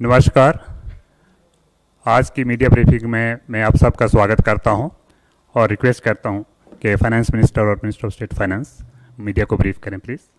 नमस्कार। आज की मीडिया ब्रीफिंग में मैं आप सबका स्वागत करता हूं और रिक्वेस्ट करता हूं कि फाइनेंस मिनिस्टर और minister of state finance media को ब्रीफ करें please.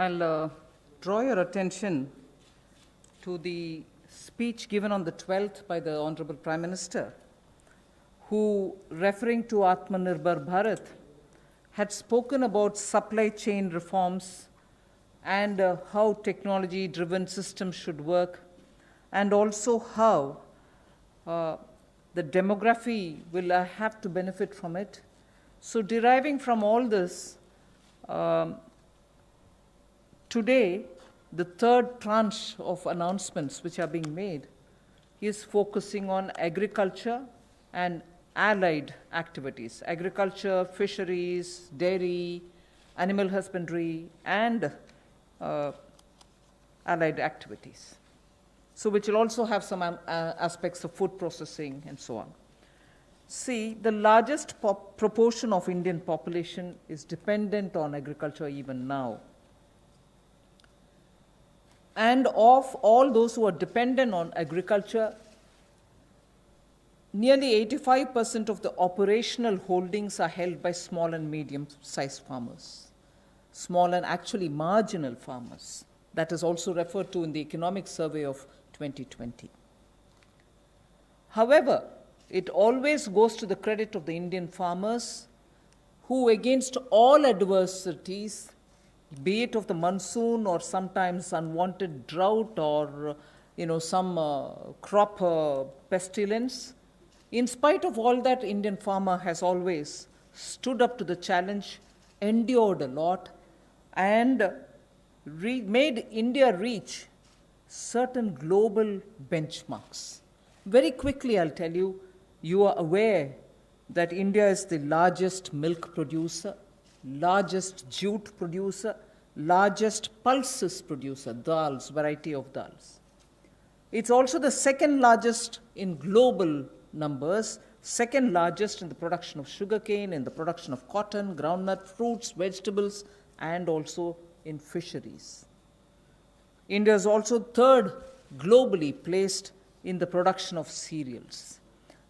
I'll draw your attention to the speech given on the 12th by the Honorable Prime Minister, who, referring to Atmanirbhar Bharat, had spoken about supply chain reforms and how technology-driven systems should work, and also how the demography will have to benefit from it. So deriving from all this, today, the third tranche of announcements which are being made is focusing on agriculture and allied activities. Agriculture, fisheries, dairy, animal husbandry, and allied activities. So which will also have some aspects of food processing and so on. See, the largest proportion of Indian population is dependent on agriculture even now. And of all those who are dependent on agriculture, nearly 85% of the operational holdings are held by small and medium-sized farmers, small and actually marginal farmers. That is also referred to in the Economic Survey of 2020. However, it always goes to the credit of the Indian farmers who, against all adversities, be it of the monsoon or sometimes unwanted drought or some crop pestilence, in spite of all that, Indian farmer has always stood up to the challenge, endured a lot, and made India reach certain global benchmarks. Very quickly, I'll tell you, you are aware that India is the largest milk producer, largest jute producer, largest pulses producer, dals, variety of dals. It's also the second largest in global numbers, second largest in the production of sugarcane, in the production of cotton, groundnut, fruits, vegetables, and also in fisheries. India is also third globally placed in the production of cereals.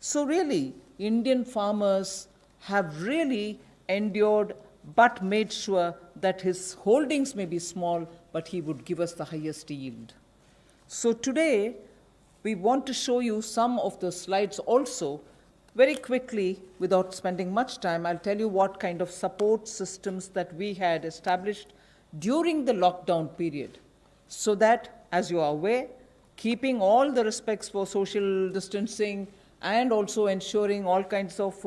So really, Indian farmers have really endured but made sure that his holdings may be small, but he would give us the highest yield. So today, we want to show you some of the slides also. Very quickly, without spending much time, I'll tell you what kind of support systems that we had established during the lockdown period, so that, as you are aware, keeping all the respects for social distancing and also ensuring all kinds of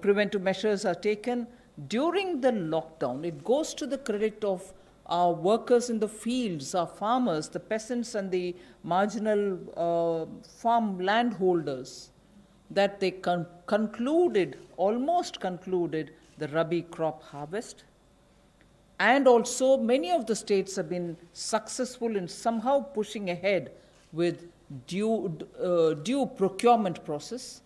preventive measures are taken during the lockdown. It goes to the credit of our workers in the fields, our farmers, the peasants and the marginal farm landholders, that they almost concluded the Rabi crop harvest. And also, many of the states have been successful in somehow pushing ahead with due procurement process.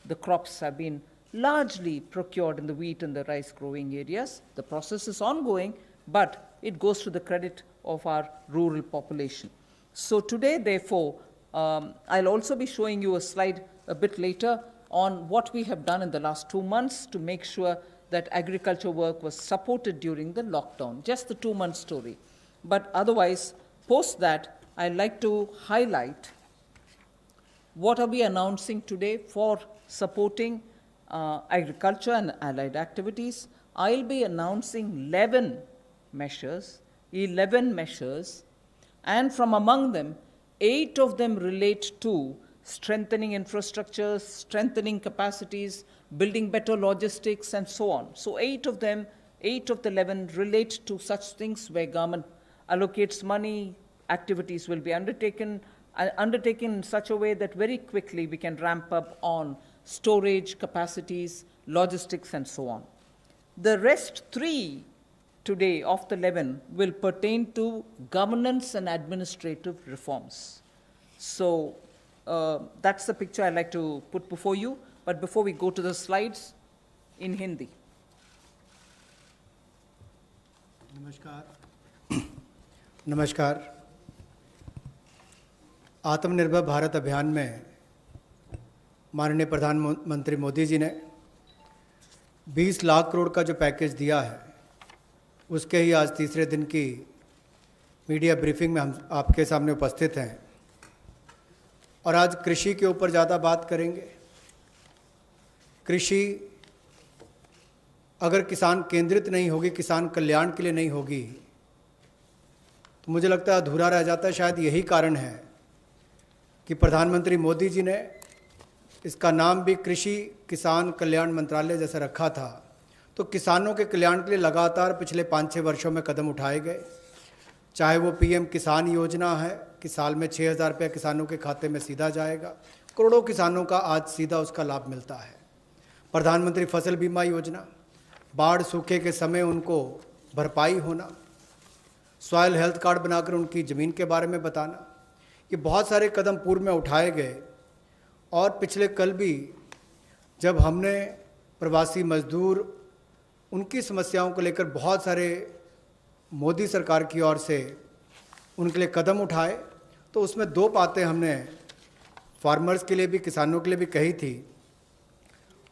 The crops have been largely procured in the wheat and the rice growing areas. The process is ongoing, but it goes to the credit of our rural population. So today, therefore, I'll also be showing you a slide a bit later on what we have done in the last 2 months to make sure that agriculture work was supported during the lockdown, just the 2-month story. But otherwise, post that, I'd like to highlight what are we announcing today for supporting agriculture and allied activities. I'll be announcing 11 measures 11 measures, and from among them, 8 of them relate to strengthening infrastructures, strengthening capacities, building better logistics, and so on. So 8 of them, 8 of the 11 relate to such things where government allocates money, activities will be undertaken in such a way that very quickly we can ramp up on storage, capacities, logistics, and so on. The rest 3 today of the 11 will pertain to governance and administrative reforms. So that's the picture I'd like to put before you. But before we go to the slides, in Hindi. नमस्कार। आत्मनिर्भर भारत अभियान में माननीय प्रधानमंत्री मोदी जी ने 20 लाख करोड़ का जो package दिया है, उसके ही आज तीसरे दिन की मीडिया ब्रीफिंग में हम आपके सामने उपस्थित हैं और आज कृषि के ऊपर ज़्यादा बात करेंगे। कृषि अगर किसान केंद्रित नहीं होगी, किसान कल्याण के लिए नहीं होगी, तो मुझे लगता है अधूरा रह जाता है। शायद यही कारण है कि प्रधानमंत्री मोदी जी ने इसका नाम भी कृषि किसान कल्याण मंत्रालय जैसा रखा था। तो किसानों के कल्याण के लिए लगातार पिछले 5-6 वर्षों में कदम उठाए गए, चाहे वो पीएम किसान योजना है कि साल में 6,000 रुपये किसानों के खाते में सीधा जाएगा, करोड़ों किसानों का आज सीधा उसका लाभ मिलता है। प्रधानमंत्री फसल बीमा योजना, बाढ़ सूखे के समय उनको भरपाई होना, सॉइल हेल्थ कार्ड बनाकर उनकी ज़मीन के बारे में बताना, ये बहुत सारे कदम पूर्व में उठाए गए। और पिछले कल भी जब हमने प्रवासी मजदूर, उनकी समस्याओं को लेकर बहुत सारे मोदी सरकार की ओर से उनके लिए कदम उठाए, तो उसमें 2 बातें हमने फार्मर्स के लिए भी, किसानों के लिए भी कही थी।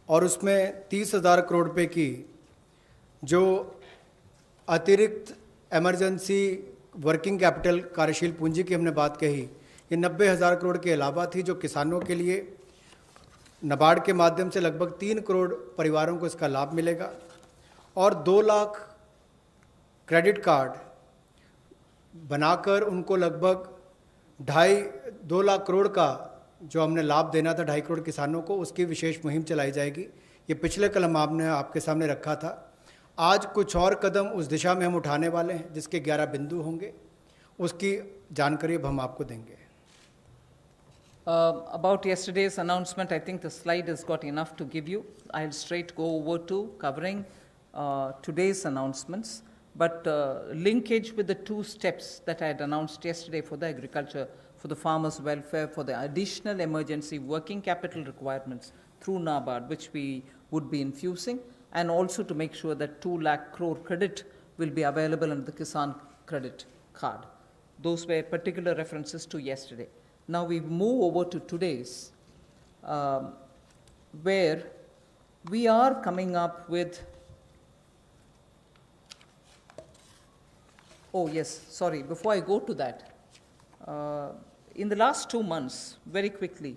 और उसमें 30,000 करोड़ रुपए की जो अतिरिक्त इमरजेंसी वर्किंग कैपिटल कार्यशील पूंजी की हमने बात कही, ये 90,000 करोड़ के अलावा थी, जो किसानों के लिए नाबार्ड के माध्यम से लगभग 3 करोड़ परिवारों को इसका लाभ मिलेगा। और 2 लाख क्रेडिट कार्ड बनाकर उनको लगभग 2 लाख करोड़ का जो हमने लाभ देना था 2.5 करोड़ किसानों को, उसकी विशेष मुहिम चलाई जाएगी। ये पिछले कल हम आपके सामने रखा था। आज कुछ और कदम उस दिशा में हम उठाने वाले हैं, जिसके 11 बिंदु होंगे, उसकी जानकारी अब हम आपको देंगे। About yesterday's announcement, I think the slide has got enough to give you. I'll straight go over to covering today's announcements, but linkage with the 2 steps that I had announced yesterday for the agriculture, for the farmers' welfare, for the additional emergency working capital requirements through NABARD, which we would be infusing, and also to make sure that 2 lakh crore credit will be available under the Kisan credit card. Those were particular references to yesterday. Now we move over to today's, where we are coming up with, oh yes, sorry, before I go to that, in the last 2 months, very quickly,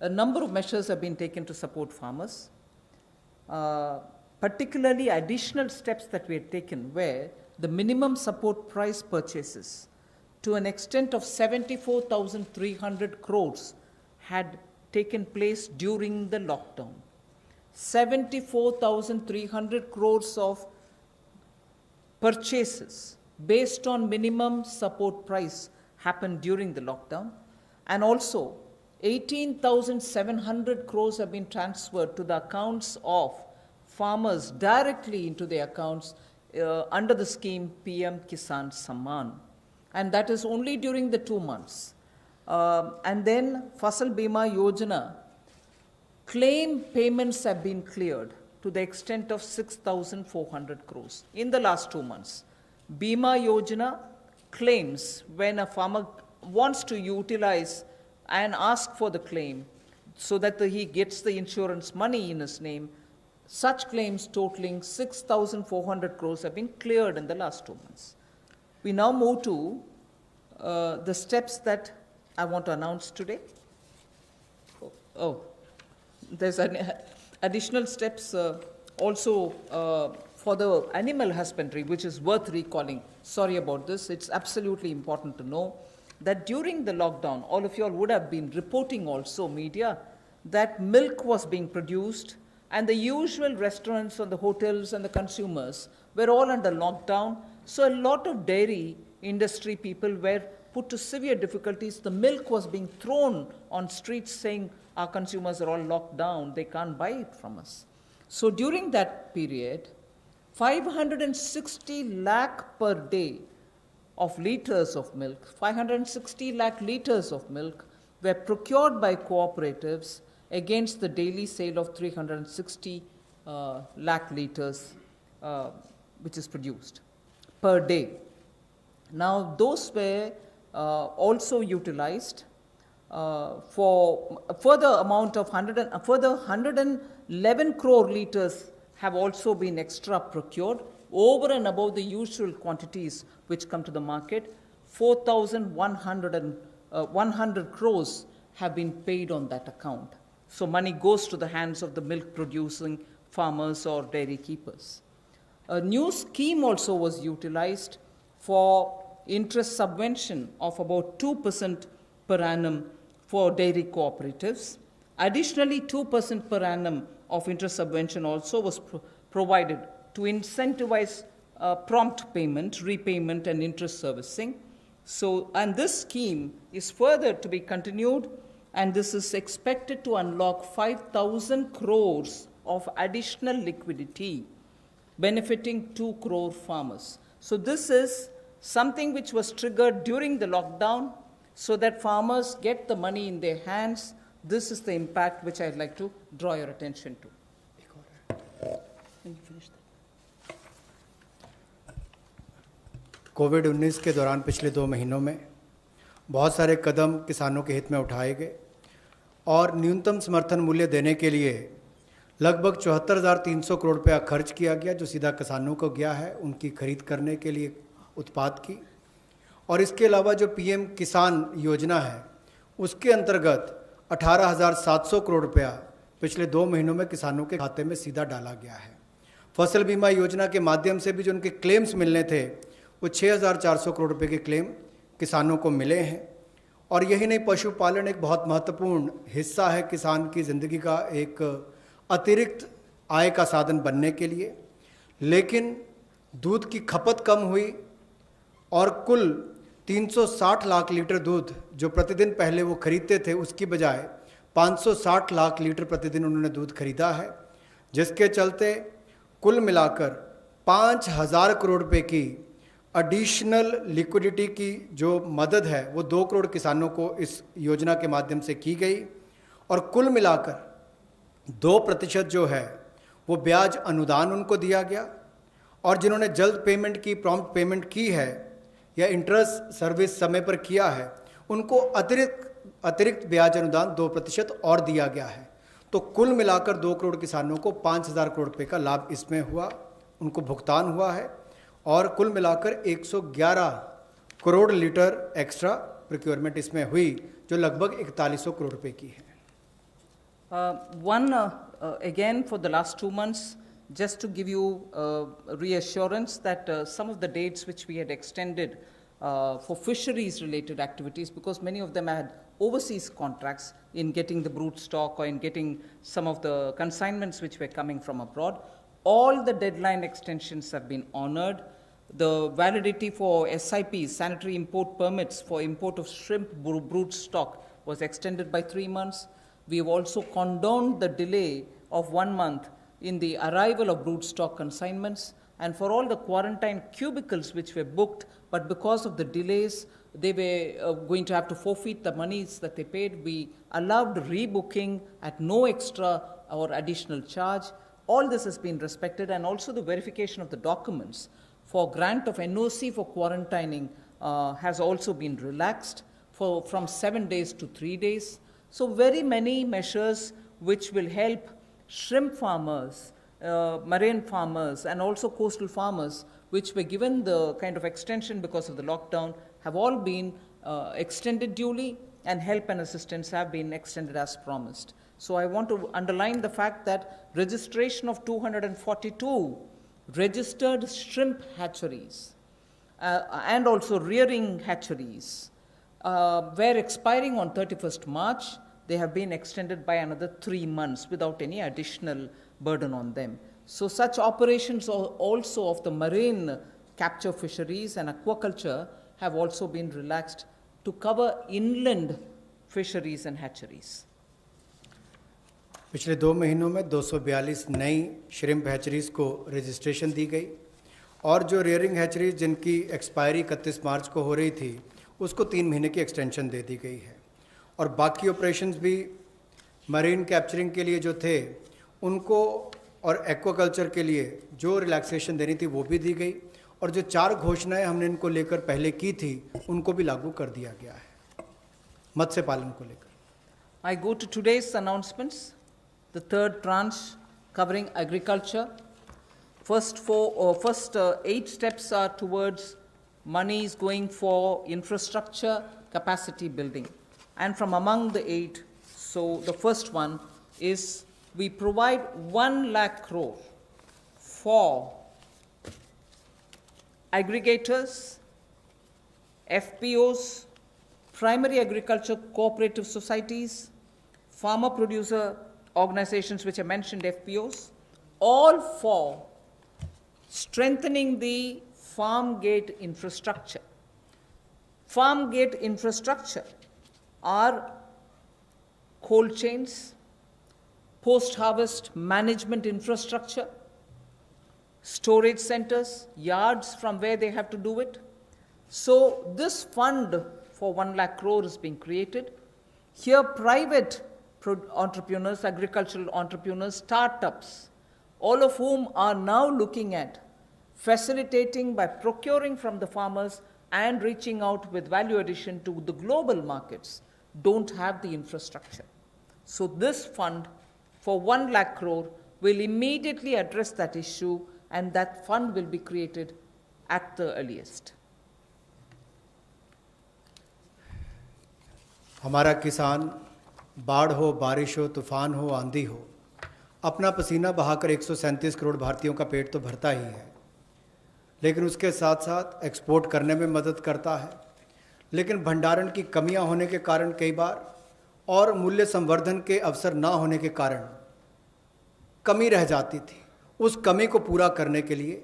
a number of measures have been taken to support farmers. Particularly additional steps that we had taken where the minimum support price purchases to an extent of 74,300 crores had taken place during the lockdown. 74,300 crores of purchases based on minimum support price happened during the lockdown, and also 18,700 crores have been transferred to the accounts of farmers directly into their accounts under the scheme PM Kisan Samman. And that is only during the 2 months. And then Fasal Bima Yojana, claim payments have been cleared to the extent of 6,400 crores in the last 2 months. Bima Yojana claims, when a farmer wants to utilize and ask for the claim so that he gets the insurance money in his name, such claims totaling 6,400 crores have been cleared in the last 2 months. We now move to the steps that I want to announce today. There's additional steps also for the animal husbandry, which is worth recalling. sorry about this, it's absolutely important to know that during the lockdown, all of you all would have been reporting also, media, that milk was being produced and the usual restaurants and the hotels and the consumers were all under lockdown. So a lot of dairy industry people were put to severe difficulties. The milk was being thrown on streets saying our consumers are all locked down, they can't buy it from us. So during that period, 560 lakh per day of liters of milk, 560 lakh liters of milk were procured by cooperatives against the daily sale of 360 lakh liters which is produced per day. Now those were also utilized for a further amount of further 111 crore liters have also been extra procured over and above the usual quantities which come to the market. 4,100 crores have been paid on that account. So money goes to the hands of the milk producing farmers or dairy keepers. A new scheme also was utilized for interest subvention of about 2% per annum for dairy cooperatives. Additionally, 2% per annum of interest subvention also was provided to incentivize prompt payment, repayment, and interest servicing. So, and this scheme is further to be continued, and this is expected to unlock 5,000 crores of additional liquidity, benefiting 2 crore farmers. So this is something which was triggered during the lockdown so that farmers get the money in their hands. This is the impact which I'd like to draw your attention to. Can you finish that? कोविड-19 के दौरान पिछले 2 महीनों में बहुत सारे कदम किसानों के हित में उठाए गए और न्यूनतम समर्थन मूल्य देने के लिए लगभग 74,300 करोड़ रुपया खर्च किया गया, जो सीधा किसानों को गया है उनकी खरीद करने के लिए उत्पाद की। और इसके अलावा जो पीएम किसान योजना है उसके अंतर्गत 18,700 करोड़ रुपया पिछले 2 महीनों में किसानों के खाते में सीधा डाला गया है। फसल बीमा योजना के माध्यम से भी जो उनके क्लेम्स मिलने थे वो 6,400 करोड़ रुपए के क्लेम किसानों को मिले हैं। और यही नहीं, पशुपालन एक बहुत महत्वपूर्ण हिस्सा है किसान की ज़िंदगी का, एक अतिरिक्त आय का साधन बनने के लिए। लेकिन दूध की खपत कम हुई और कुल 360 लाख लीटर दूध जो प्रतिदिन पहले वो खरीदते थे उसकी बजाय 560 लाख लीटर प्रतिदिन उन्होंने दूध खरीदा है, जिसके चलते कुल मिलाकर 5,000 करोड़ रुपए की एडिशनल लिक्विडिटी की जो मदद है वो 2 करोड़ किसानों को इस योजना के माध्यम से की गई। और कुल मिलाकर 2% जो है वो ब्याज अनुदान उनको दिया गया, और जिन्होंने जल्द पेमेंट की, प्रॉम्प्ट पेमेंट की है या इंटरेस्ट सर्विस समय पर किया है, उनको अतिरिक्त ब्याज अनुदान 2% और दिया गया है। तो कुल मिलाकर 2 करोड़ किसानों को 5,000 करोड़ रुपये का लाभ इसमें हुआ, उनको भुगतान हुआ है। और कुल मिलाकर 111 करोड़ लीटर एक्स्ट्रा प्रोक्योरमेंट इसमें हुई, जो लगभग 4100 करोड़ रुपए की है। Again, for the last 2 months, just to give you reassurance that some of the dates which we had extended for fisheries related activities, because many of them had overseas contracts in getting the brood stock or in getting some of the consignments which were coming from abroad, all the deadline extensions have been honored. The validity for SIPs, sanitary import permits for import of shrimp brood stock, was extended by 3 months. We have also condoned the delay of 1 month in the arrival of brood stock consignments, and for all the quarantine cubicles which were booked, but because of the delays, they were going to have to forfeit the monies that they paid. We allowed rebooking at no extra or additional charge. All this has been respected, and also the verification of the documents for grant of NOC for quarantining has also been relaxed from 7 days to 3 days. So very many measures which will help shrimp farmers, marine farmers, and also coastal farmers, which were given the kind of extension because of the lockdown, have all been extended duly, and help and assistance have been extended as promised. So I want to underline the fact that registration of 242 registered shrimp hatcheries and also rearing hatcheries were expiring on 31st March. They have been extended by another 3 months without any additional burden on them. So such operations also of the marine capture fisheries and aquaculture have also been relaxed to cover inland fisheries and hatcheries. पिछले 2 महीनों में 242 नई shrimp hatcheries को registration दी गई और जो rearing hatcheries जिनकी expiry 31 मार्च को हो रही थी उसको 3 महीने की एक्सटेंशन दे दी गई है और बाकी ऑपरेशंस भी मरीन कैप्चरिंग के लिए जो थे उनको और एक्वाकल्चर के लिए जो रिलैक्सेशन देनी थी वो भी दी गई और जो 4 घोषणाएं हमने इनको लेकर पहले की थी उनको भी लागू कर दिया गया है मत्स्य पालन को लेकर. I go to today's announcements, the third tranche covering agriculture. First 8 steps are towards monies going for infrastructure capacity building. And from among the 8, so the first one is we provide 1 lakh crore for aggregators, FPOs, primary agriculture cooperative societies, farmer producer organizations which I mentioned, FPOs, all for strengthening the farm gate infrastructure. Farm gate infrastructure are cold chains, post-harvest management infrastructure, storage centers, yards from where they have to do it. So this fund for 1 lakh crore is being created. Here private entrepreneurs, agricultural entrepreneurs, startups, all of whom are now looking at facilitating by procuring from the farmers and reaching out with value addition to the global markets, don't have the infrastructure. So this fund for 1 lakh crore will immediately address that issue and that fund will be created at the earliest. हमारा किसान बाढ़ हो, बारिश हो, तूफान हो, आंधी हो, अपना पसीना बहाकर 137 करोड़ भारतीयों का पेट तो भरता ही है, लेकिन उसके साथ साथ एक्सपोर्ट करने में मदद करता है. लेकिन भंडारण की कमियां होने के कारण कई बार और मूल्य संवर्धन के अवसर ना होने के कारण कमी रह जाती थी. उस कमी को पूरा करने के लिए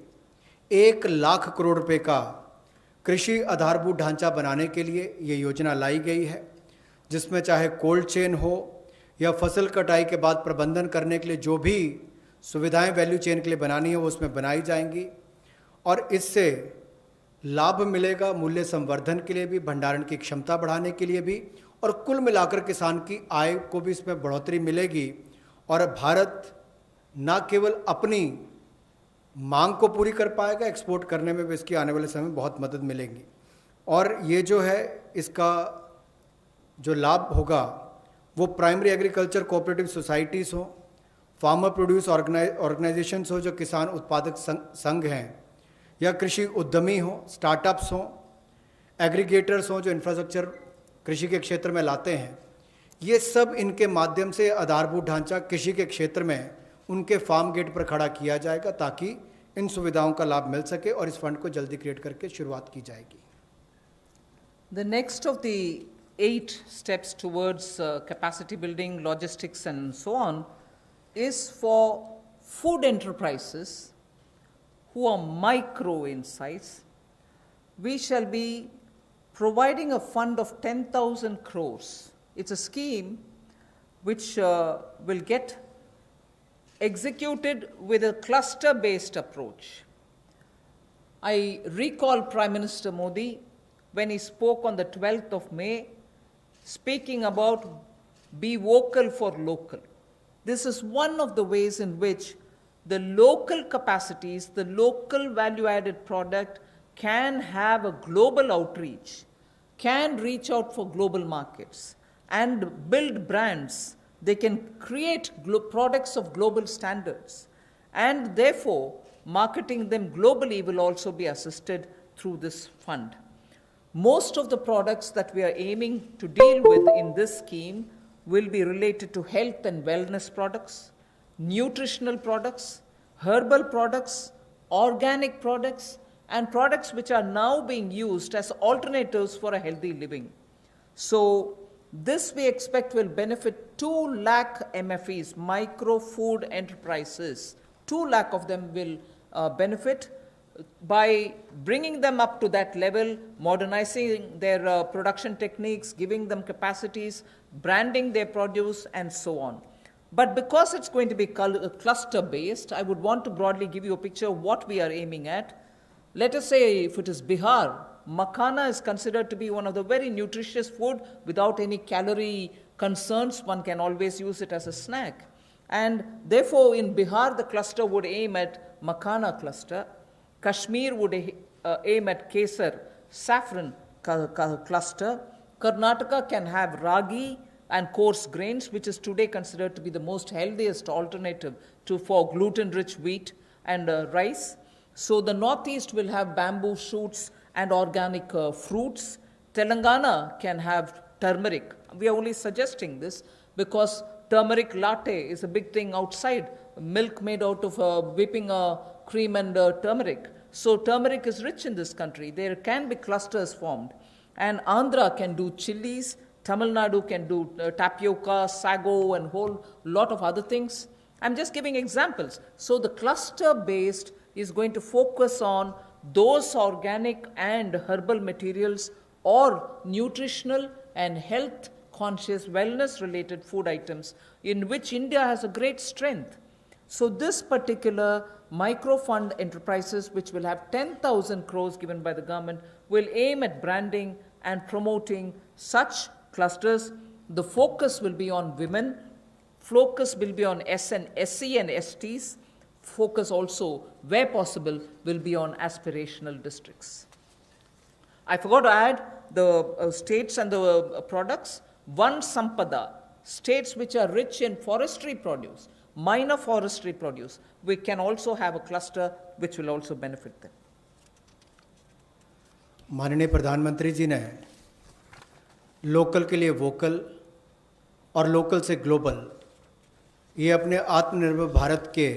1 लाख करोड़ रुपए का कृषि आधारभूत ढांचा बनाने के लिए ये योजना लाई गई है, जिसमें चाहे कोल्ड चेन हो या फसल कटाई के बाद प्रबंधन करने के लिए जो भी सुविधाएं वैल्यू चेन के लिए बनानी है वो उसमें बनाई जाएंगी और इससे लाभ मिलेगा मूल्य संवर्धन के लिए भी, भंडारण की क्षमता बढ़ाने के लिए भी और कुल मिलाकर किसान की आय को भी इसमें बढ़ोतरी मिलेगी और भारत न केवल अपनी मांग को पूरी कर पाएगा, एक्सपोर्ट करने में भी इसकी आने वाले समय में बहुत मदद मिलेगी. और ये जो है इसका जो लाभ होगा वो प्राइमरी एग्रीकल्चर कोऑपरेटिव सोसाइटीज़ हो, फार्मर प्रोड्यूस ऑर्गेनाइजेशंस हो जो किसान उत्पादक संघ हैं, या कृषि उद्यमी हो, स्टार्टअप्स हों, एग्रीगेटर्स हों जो इंफ्रास्ट्रक्चर कृषि के क्षेत्र में लाते हैं, ये सब इनके माध्यम से आधारभूत ढांचा कृषि के क्षेत्र में उनके फार्म गेट पर खड़ा किया जाएगा ताकि इन सुविधाओं का लाभ मिल सके और इस फंड को जल्दी क्रिएट करके शुरुआत की जाएगी. The next of the 8 steps towards capacity building, logistics and so on is for food enterprises who are micro in size. We shall be providing a fund of 10,000 crores. It's a scheme which will get executed with a cluster-based approach. I recall Prime Minister Modi when he spoke on the 12th of May, speaking about be vocal for local. This is one of the ways in which the local capacities, the local value-added product can have a global outreach, can reach out for global markets and build brands. They can create products of global standards and therefore marketing them globally will also be assisted through this fund. Most of the products that we are aiming to deal with in this scheme will be related to health and wellness products, nutritional products, herbal products, organic products, and products which are now being used as alternatives for a healthy living. So this we expect will benefit 2 lakh MFEs, micro food enterprises. 2 lakh of them will benefit by bringing them up to that level, modernizing their production techniques, giving them capacities, branding their produce, and so on. But because it's going to be cluster-based, I would want to broadly give you a picture of what we are aiming at. Let us say if it is Bihar, makhana is considered to be one of the very nutritious food without any calorie concerns. One can always use it as a snack. And therefore, in Bihar, the cluster would aim at makhana cluster. Kashmir would aim at kesar, saffron cluster. Karnataka can have ragi and coarse grains, which is today considered to be the most healthiest alternative for gluten-rich wheat and rice. So the Northeast will have bamboo shoots and organic fruits. Telangana can have turmeric. We are only suggesting this because turmeric latte is a big thing outside. Milk made out of whipping cream and turmeric. So turmeric is rich in this country. There can be clusters formed. And Andhra can do chilies. Tamil Nadu can do tapioca, sago, and whole lot of other things. I'm just giving examples. So the cluster-based is going to focus on those organic and herbal materials or nutritional and health-conscious, wellness-related food items in which India has a great strength. So this particular microfund enterprises, which will have 10,000 crores given by the government, will aim at branding and promoting such clusters. The focus will be on women. Focus will be on SC and STs. Focus also, where possible, will be on aspirational districts. I forgot to add the states and the products. One Sampada, states which are rich in forestry produce, minor forestry produce, we can also have a cluster which will also benefit them. माननीय प्रधानमंत्री जी ने local के लिए vocal और local से global ये अपने आत्मनिर्भर भारत के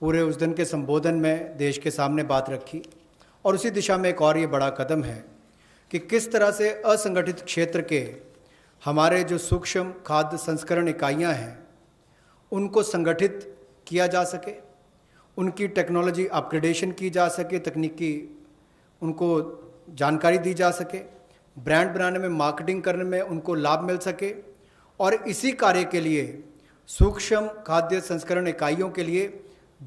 पूरे उस दिन के संबोधन में देश के सामने बात रखी और उसी दिशा में एक और ये बड़ा कदम है कि किस तरह से असंगठित क्षेत्र के हमारे जो सूक्ष्म खाद्य संस्करण इकाइयां हैं उनको संगठित किया जा सके, उनकी टेक्नोलॉजी अपग्रेडेशन की जा सके, तकनीकी उनको जानकारी दी जा सके, ब्रांड बनाने में, मार्केटिंग करने में उनको लाभ मिल सके। और इसी कार्य के लिए सूक्ष्म खाद्य संस्करण इकाइयों के लिए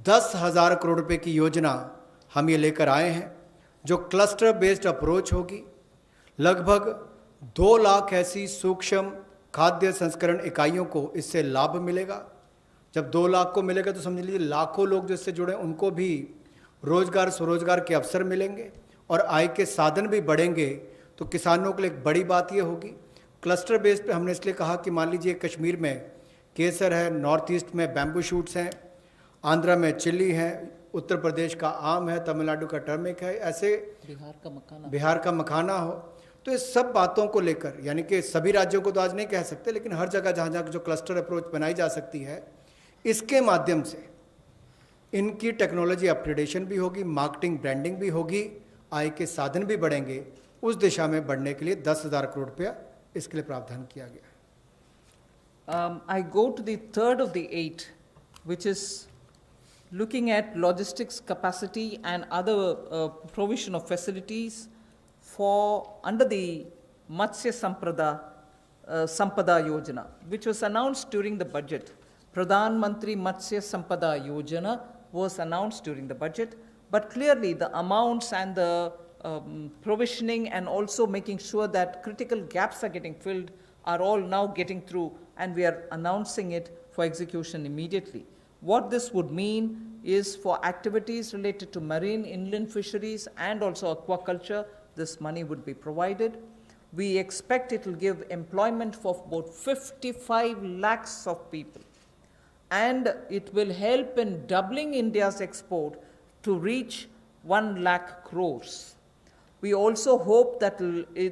10,000 करोड़ रुपए की योजना हम ये लेकर आए हैं, जो क्लस्टर बेस्ड अप्रोच होगी। लगभग 2 लाख ऐसी सूक्ष्म खाद्य संस्करण इकाइयों को इससे लाभ मिलेगा। जब 2 लाख को मिलेगा तो समझ लीजिए लाखों लोग जो इससे जुड़े उनको भी रोजगार स्वरोजगार के अवसर मिलेंगे और आय के साधन भी बढ़ेंगे। तो किसानों के लिए एक बड़ी बात ये होगी। क्लस्टर बेस्ड पे हमने इसलिए कहा कि मान लीजिए कश्मीर में केसर है, नॉर्थ ईस्ट में बैम्बू शूट्स हैं, आंध्रा में चिल्ली है, उत्तर प्रदेश का आम है, तमिलनाडु का टर्मिक है, ऐसे बिहार का मखाना हो। तो इस सब बातों को लेकर, यानी कि सभी राज्यों को तो आज नहीं कह सकते, लेकिन हर जगह जहाँ जहाँ जो क्लस्टर अप्रोच बनाई जा सकती है, इसके माध्यम से इनकी टेक्नोलॉजी अपग्रेडेशन भी होगी, मार्केटिंग ब्रांडिंग भी होगी, आय के साधन भी बढ़ेंगे। उस दिशा में बढ़ने के लिए 10,000 करोड़ रुपया इसके लिए प्रावधान किया गया। I go to the third of the 8, which is looking at logistics capacity and other provision of facilities for under the Matsya Sampada Yojana, which was announced during the budget. Pradhan Mantri Matsya Sampada Yojana was announced during the budget, but clearly the amounts and the provisioning and also making sure that critical gaps are getting filled are all now getting through, and we are announcing it for execution immediately. What this would mean is for activities related to marine, inland fisheries and also aquaculture, this money would be provided. We expect it will give employment for about 55 lakhs of people, and it will help in doubling India's export to reach 1 lakh crores. We also hope that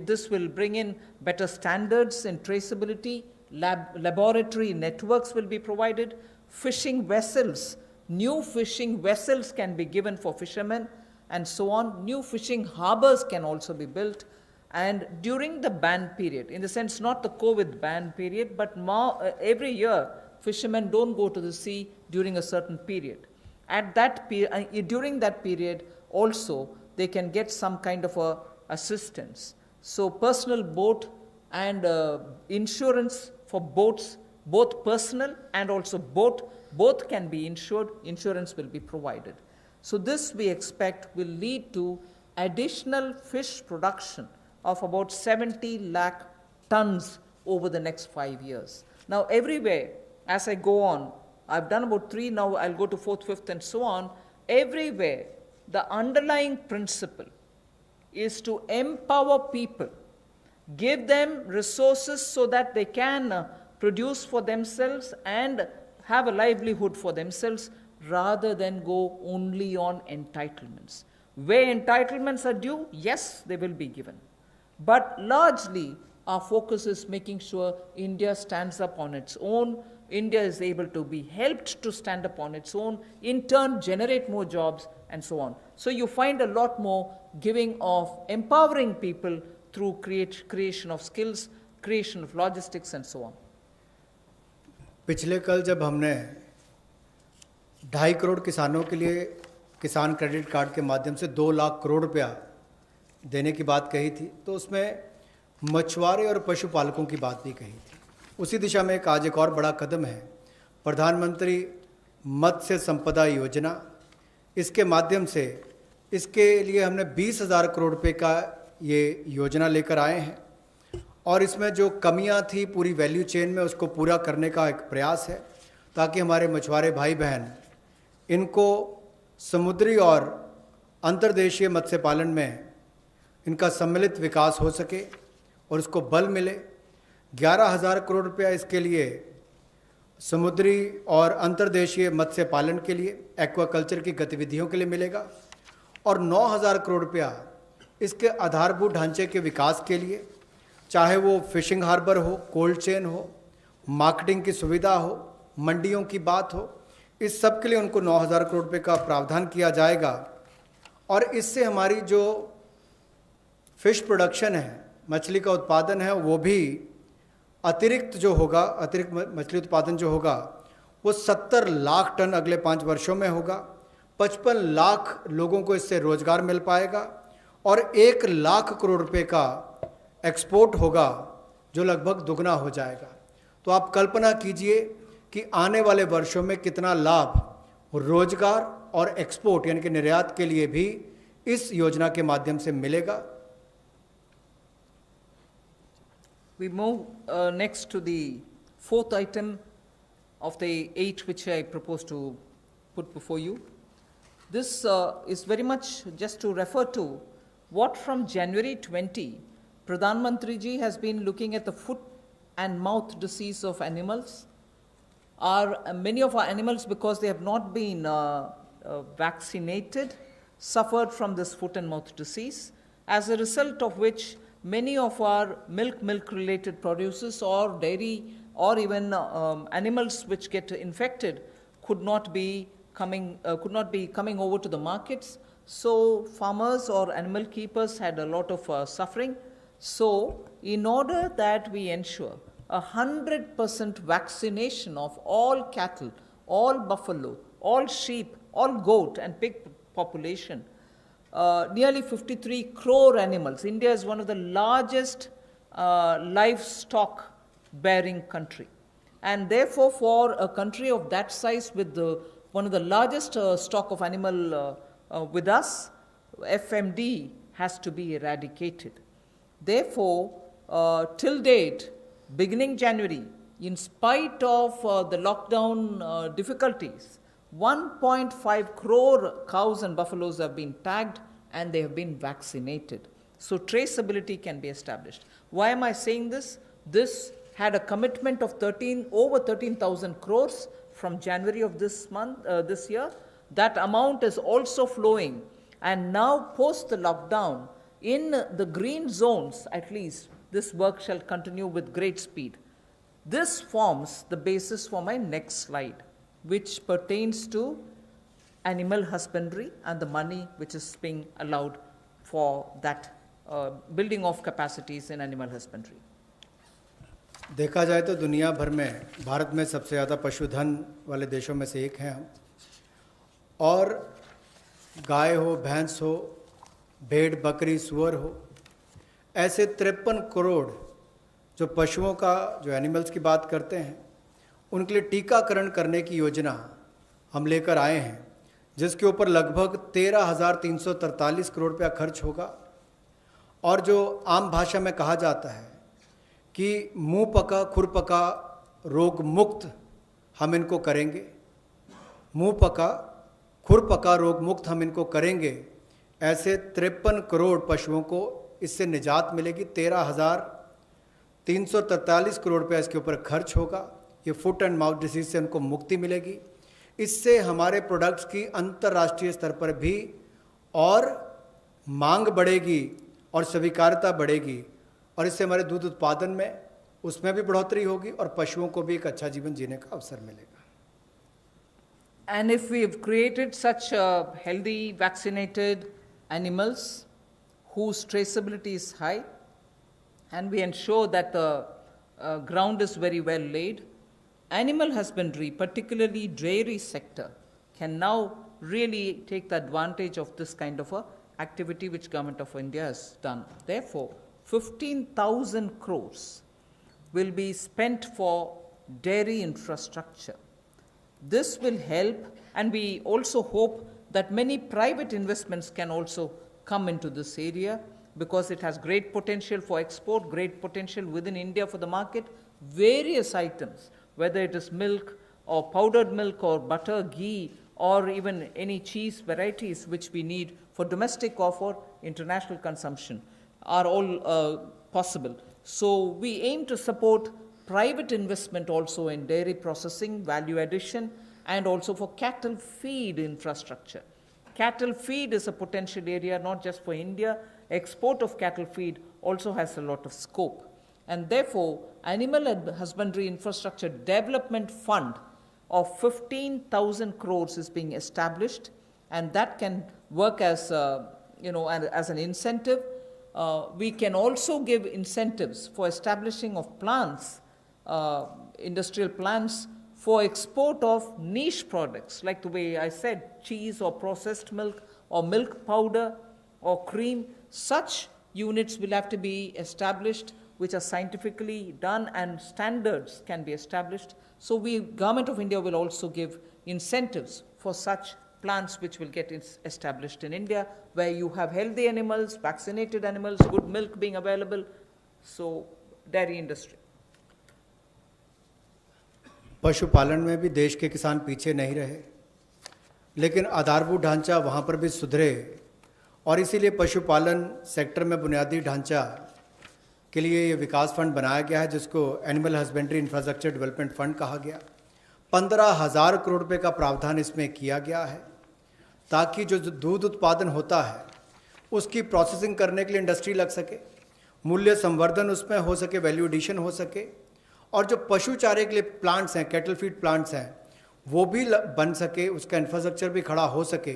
this will bring in better standards in traceability, laboratory networks will be provided, fishing vessels, new fishing vessels can be given for fishermen, and so on. New fishing harbors can also be built. And during the ban period, in the sense not the COVID ban period, but every year fishermen don't go to the sea during a certain period. At that during that period also, they can get some kind of assistance. So personal boat and insurance for boats, both personal and also both can be insured. Insurance will be provided. So this we expect will lead to additional fish production of about 70 lakh tons over the next 5 years. Now everywhere, as I go on, I've done about 3, now I'll go to 4th, 5th and so on. Everywhere, the underlying principle is to empower people, give them resources so that they can produce for themselves and have a livelihood for themselves, rather than go only on entitlements. Where entitlements are due, yes, they will be given. But largely, our focus is making sure India stands up on its own. India is able to be helped to stand up on its own, in turn generate more jobs and so on. So you find a lot more giving of empowering people through creation of skills, creation of logistics and so on. पिछले कल जब हमने 2.5 करोड़ किसानों के लिए किसान credit card के माध्यम से 2 लाख करोड़ रुपया देने की बात कही थी, तो उसमें मछुआरे और पशुपालकों की बात भी कही थी। उसी दिशा में आज एक और बड़ा कदम है, प्रधानमंत्री मत्स्य संपदा योजना। इसके माध्यम से इसके लिए हमने 20,000 करोड़ रुपए का ये योजना लेकर आए हैं, और इसमें जो कमियां थी पूरी वैल्यू चेन में, उसको पूरा करने का एक प्रयास है, ताकि हमारे मछुआरे भाई बहन इनको समुद्री और अंतर्देशीय मत्स्य पालन में इनका सम्मिलित विकास हो सके और उसको बल मिले। 11,000 करोड़ रुपया इसके लिए समुद्री और अंतर्देशीय मत्स्य पालन के लिए, एक्वाकल्चर की गतिविधियों के लिए मिलेगा, और 9,000 करोड़ रुपया इसके आधारभूत ढांचे के विकास के लिए, चाहे वो फिशिंग हार्बर हो, कोल्ड चेन हो, मार्केटिंग की सुविधा हो, मंडियों की बात हो, इस सब के लिए उनको 9,000 करोड़ रुपये का प्रावधान किया जाएगा। और इससे हमारी जो फिश प्रोडक्शन है, मछली का उत्पादन है, वो भी अतिरिक्त जो होगा, अतिरिक्त मछली उत्पादन जो होगा वो 70 लाख टन अगले 5 वर्षों में होगा। 55 लाख लोगों को इससे रोजगार मिल पाएगा और 1 लाख करोड़ रुपए का एक्सपोर्ट होगा, जो लगभग दुगना हो जाएगा। तो आप कल्पना कीजिए कि आने वाले वर्षों में कितना लाभ रोजगार और एक्सपोर्ट यानी कि निर्यात के लिए भी इस योजना के माध्यम से मिलेगा। We move next to the 4th item of the 8 which I propose to put before you. This is very much just to refer to what from January 20, Pradhan Mantri ji has been looking at the foot and mouth disease of animals. Many of our animals, because they have not been vaccinated, suffered from this foot and mouth disease, as a result of which many of our milk-related produces or dairy or even animals which get infected could not be coming over to the markets. So farmers or animal keepers had a lot of suffering. So in order that we ensure 100% vaccination of all cattle, all buffalo, all sheep, all goat and pig population, nearly 53 crore animals. India is one of the largest livestock bearing country, and therefore for a country of that size with one of the largest stock of animal with us, FMD has to be eradicated. Therefore, till date, beginning January, in spite of the lockdown difficulties, 1.5 crore cows and buffaloes have been tagged and they have been vaccinated. So traceability can be established. Why am I saying this? This had a commitment of over 13,000 crores from January of this year. That amount is also flowing, and now post the lockdown, in the green zones at least, this work shall continue with great speed. This forms the basis for my next slide, which pertains to animal husbandry and the money which is being allowed for that building of capacities in animal husbandry. देखा जाए तो दुनिया भर में भारत में सबसे ज़्यादा पशुधन वाले देशों में से एक हैं हम, और गाय हो, भैंस हो, भेड़, बकरी, सुअर हो, ऐसे 53 करोड़ जो पशुओं का, जो एनिमल्स की बात करते हैं, उनके लिए टीकाकरण करने की योजना हम लेकर आए हैं, जिसके ऊपर लगभग 13,343 करोड़ रुपया खर्च होगा। और जो आम भाषा में कहा जाता है कि मुंह पका खुर पका रोग मुक्त हम इनको करेंगे, मुंह पका खुर पका रोग मुक्त हम इनको करेंगे, ऐसे 53 करोड़ पशुओं को इससे निजात मिलेगी। 13,343 करोड़ रुपया इसके ऊपर खर्च होगा। ये फुट एंड माउथ डिसीज से उनको मुक्ति मिलेगी। इससे हमारे प्रोडक्ट्स की अंतर्राष्ट्रीय स्तर पर भी और मांग बढ़ेगी और स्वीकार्यता बढ़ेगी, और इससे हमारे दूध उत्पादन में उसमें भी बढ़ोतरी होगी और पशुओं को भी एक अच्छा जीवन जीने का अवसर मिलेगा। And if we have created such healthy, vaccinated animals whose traceability is high, and we ensure that the ground is very well laid, animal husbandry, particularly dairy sector, can now really take the advantage of this kind of a activity which Government of India has done. Therefore, 15,000 crores will be spent for dairy infrastructure. This will help, and we also hope that many private investments can also come into this area, because it has great potential for export, great potential within India for the market. Various items, whether it is milk or powdered milk or butter, ghee, or even any cheese varieties which we need for domestic or for international consumption, are all possible. So we aim to support private investment also in dairy processing, value addition, and also for cattle feed infrastructure. Cattle feed is a potential area not just for India. Export of cattle feed also has a lot of scope. And therefore, Animal Husbandry Infrastructure Development Fund of 15,000 crores is being established, and that can work as, as an incentive. We can also give incentives for establishing of plants, industrial plants, for export of niche products, like the way I said, cheese or processed milk or milk powder or cream. Such units will have to be established, which are scientifically done, and standards can be established. So Government of India will also give incentives for such plants which will get established in India, where you have healthy animals, vaccinated animals, good milk being available. So dairy industry. पशुपालन में भी देश के किसान पीछे नहीं रहे, लेकिन आधारभूत ढांचा वहाँ पर भी सुधरे, और इसीलिए पशुपालन सेक्टर में बुनियादी ढांचा के लिए ये विकास फंड बनाया गया है, जिसको animal husbandry infrastructure development fund कहा गया। 15,000 करोड़ रुपए का प्रावधान इसमें किया गया है, ताकि जो दूध उत्पादन होता है उसकी प्रोसेसिंग करने के लिए इंडस्ट्री लग सके, मूल्य संवर्धन उसमें हो सके, वैल्यू एडिशन हो सके, और जो पशु चारे के लिए प्लांट्स हैं, कैटल फीड प्लांट्स हैं, वो भी बन सके, उसका इंफ्रास्ट्रक्चर भी खड़ा हो सके,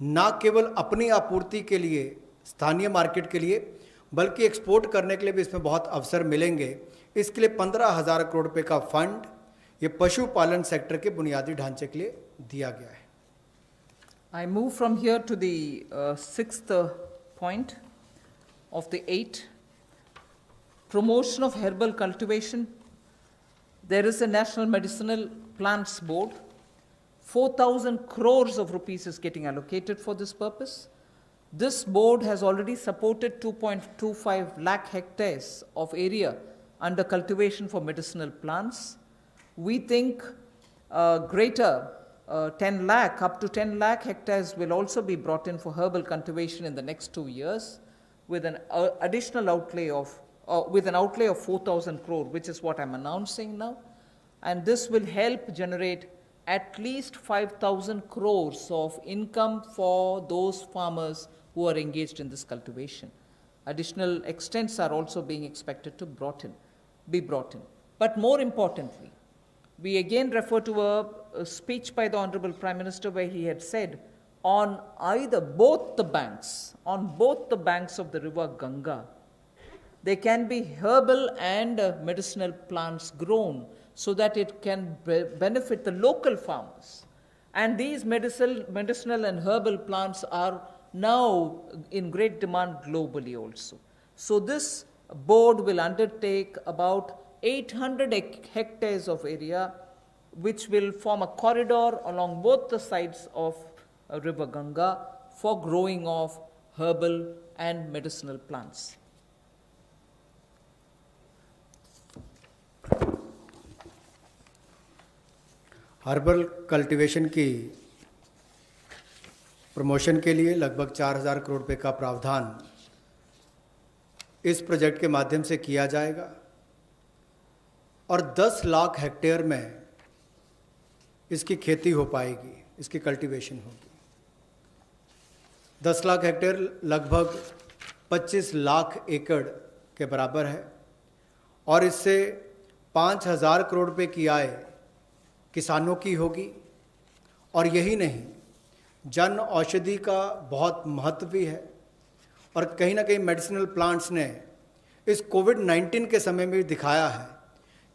ना केवल अपनी आपूर्ति के लिए, स्थानीय मार्केट के लिए, बल्कि एक्सपोर्ट करने के लिए भी इसमें बहुत अवसर मिलेंगे। इसके लिए 15,000 करोड़ रुपए का फंड ये पशुपालन सेक्टर के बुनियादी ढांचे के लिए दिया गया है। I move from here to the sixth point of the 8, promotion of herbal cultivation. There is a National Medicinal Plants Board. 4,000 crores of rupees is getting allocated for this purpose. This board has already supported 2.25 lakh hectares of area under cultivation for medicinal plants. We think greater 10 lakh, up to 10 lakh hectares will also be brought in for herbal cultivation in the next 2 years, with an additional outlay of with an outlay of 4,000 crore, which is what I'm announcing now. And this will help generate at least 5,000 crores of income for those farmers who are engaged in this cultivation. Additional extents are also being expected to be brought in. But more importantly, We again refer to a speech by the Honorable Prime Minister where he had said, on both the banks of the river Ganga, there can be herbal and medicinal plants grown so that it can benefit the local farmers. And these medicinal and herbal plants are now in great demand globally also. So this board will undertake about 800 hectares of area, which will form a corridor along both the sides of river Ganga for growing of herbal and medicinal plants. Herbal cultivation की promotion के लिए लगभग 4,000 करोड़ रुपए का प्रावधान इस project के माध्यम से किया जाएगा और 10 लाख हेक्टेयर में इसकी खेती हो पाएगी, इसकी कल्टीवेशन होगी। 10 लाख हेक्टेयर लगभग 25 लाख एकड़ के बराबर है और इससे 5,000 करोड़ रुपए की आय किसानों की होगी। और यही नहीं, जन औषधि का बहुत महत्व भी है और कहीं ना कहीं मेडिसिनल प्लांट्स ने इस कोविड-19 के समय में भी दिखाया है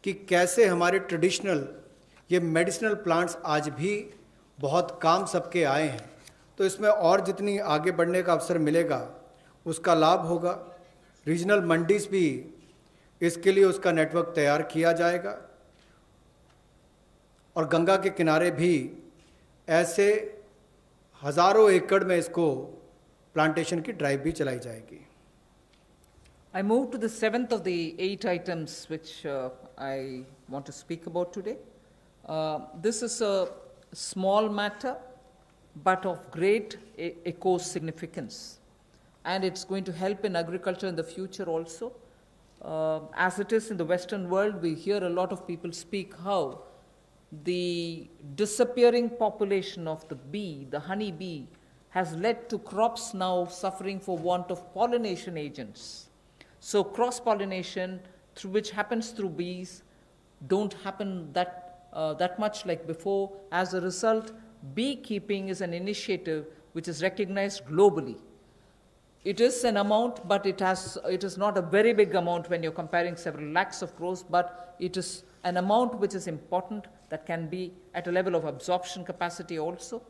कि कैसे हमारे ट्रेडिशनल ये मेडिसिनल प्लांट्स आज भी बहुत काम सबके आए हैं। तो इसमें और जितनी आगे बढ़ने का अवसर मिलेगा उसका लाभ होगा। रीजनल मंडीज भी इसके लिए उसका नेटवर्क तैयार किया जाएगा और गंगा के किनारे भी ऐसे हज़ारों एकड़ में इसको प्लांटेशन की ड्राइव भी चलाई जाएगी। I move to the 7th of the 8 items which I want to speak about today. This is a small matter but of great eco significance, and it's going to help in agriculture in the future also. As it is in the Western world, we hear a lot of people speak how the disappearing population of the bee, the honey bee, has led to crops now suffering for want of pollination agents. So cross-pollination, which happens through bees, don't happen that much like before. As a result, beekeeping is an initiative which is recognized globally. It is an amount, but it is not a very big amount when you're comparing several lakhs of crores, but it is an amount which is important that can be at a level of absorption capacity also.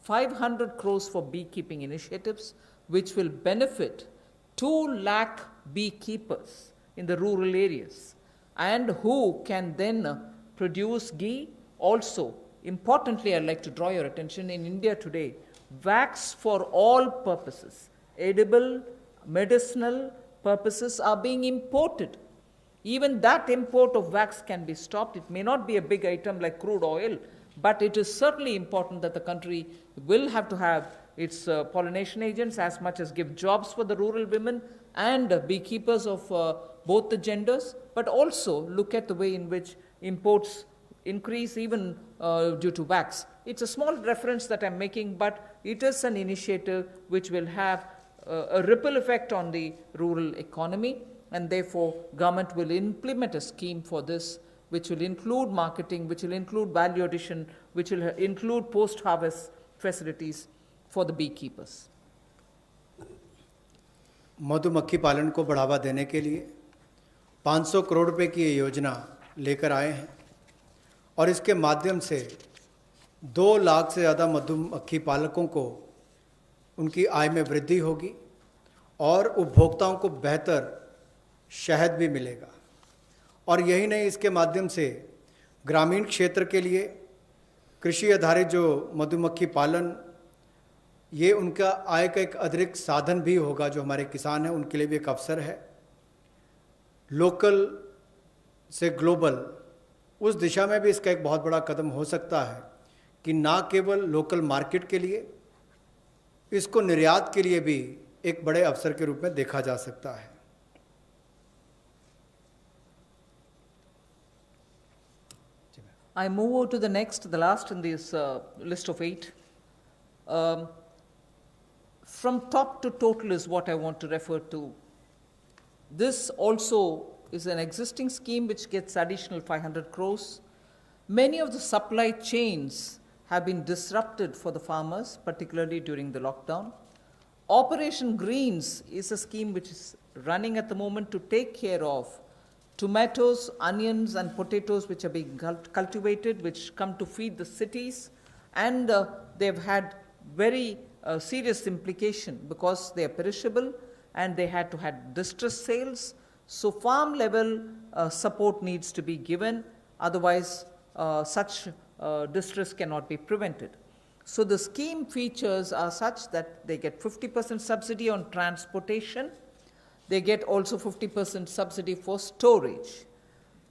500 crores for beekeeping initiatives, which will benefit 2 lakh beekeepers in the rural areas, and who can then produce ghee. Also, importantly, I'd like to draw your attention, in India today, wax for all purposes, edible, medicinal purposes, are being imported. Even that import of wax can be stopped. It may not be a big item like crude oil, but it is certainly important that the country will have to have its pollination agents, as much as give jobs for the rural women and beekeepers of both the genders, but also look at the way in which imports increase even due to wax. It's a small reference that I'm making, but it is an initiative which will have a ripple effect on the rural economy, and therefore government will implement a scheme for this, which will include marketing, which will include value addition, which will include post-harvest facilities for the beekeepers. मधुमक्खी पालन को बढ़ावा देने के लिए 500 करोड़ रुपए की ये योजना लेकर आए हैं और इसके माध्यम से 2 लाख से ज़्यादा मधुमक्खी पालकों को उनकी आय में वृद्धि होगी और उपभोक्ताओं को बेहतर शहद भी मिलेगा। और यही नहीं, इसके माध्यम से ग्रामीण क्षेत्र के लिए कृषि आधारित जो मधुमक्खी पालन, ये उनका आय का एक अतिरिक्त साधन भी होगा। जो हमारे किसान हैं उनके लिए भी एक अवसर है। लोकल से ग्लोबल, उस दिशा में भी इसका एक बहुत बड़ा कदम हो सकता है कि ना केवल लोकल मार्केट के लिए, इसको निर्यात के लिए भी एक बड़े अवसर के रूप में देखा जा सकता है। I move on to the next, the last in this list of 8. From top to total is what I want to refer to. This also is an existing scheme which gets additional 500 crores. Many of the supply chains have been disrupted for the farmers, particularly during the lockdown. Operation Greens is a scheme which is running at the moment to take care of tomatoes, onions, and potatoes which are being cultivated, which come to feed the cities, and they've had very serious implication because they are perishable and they had to have distress sales. So farm level support needs to be given, otherwise such distress cannot be prevented. So the scheme features are such that they get 50% subsidy on transportation. They get also 50% subsidy for storage.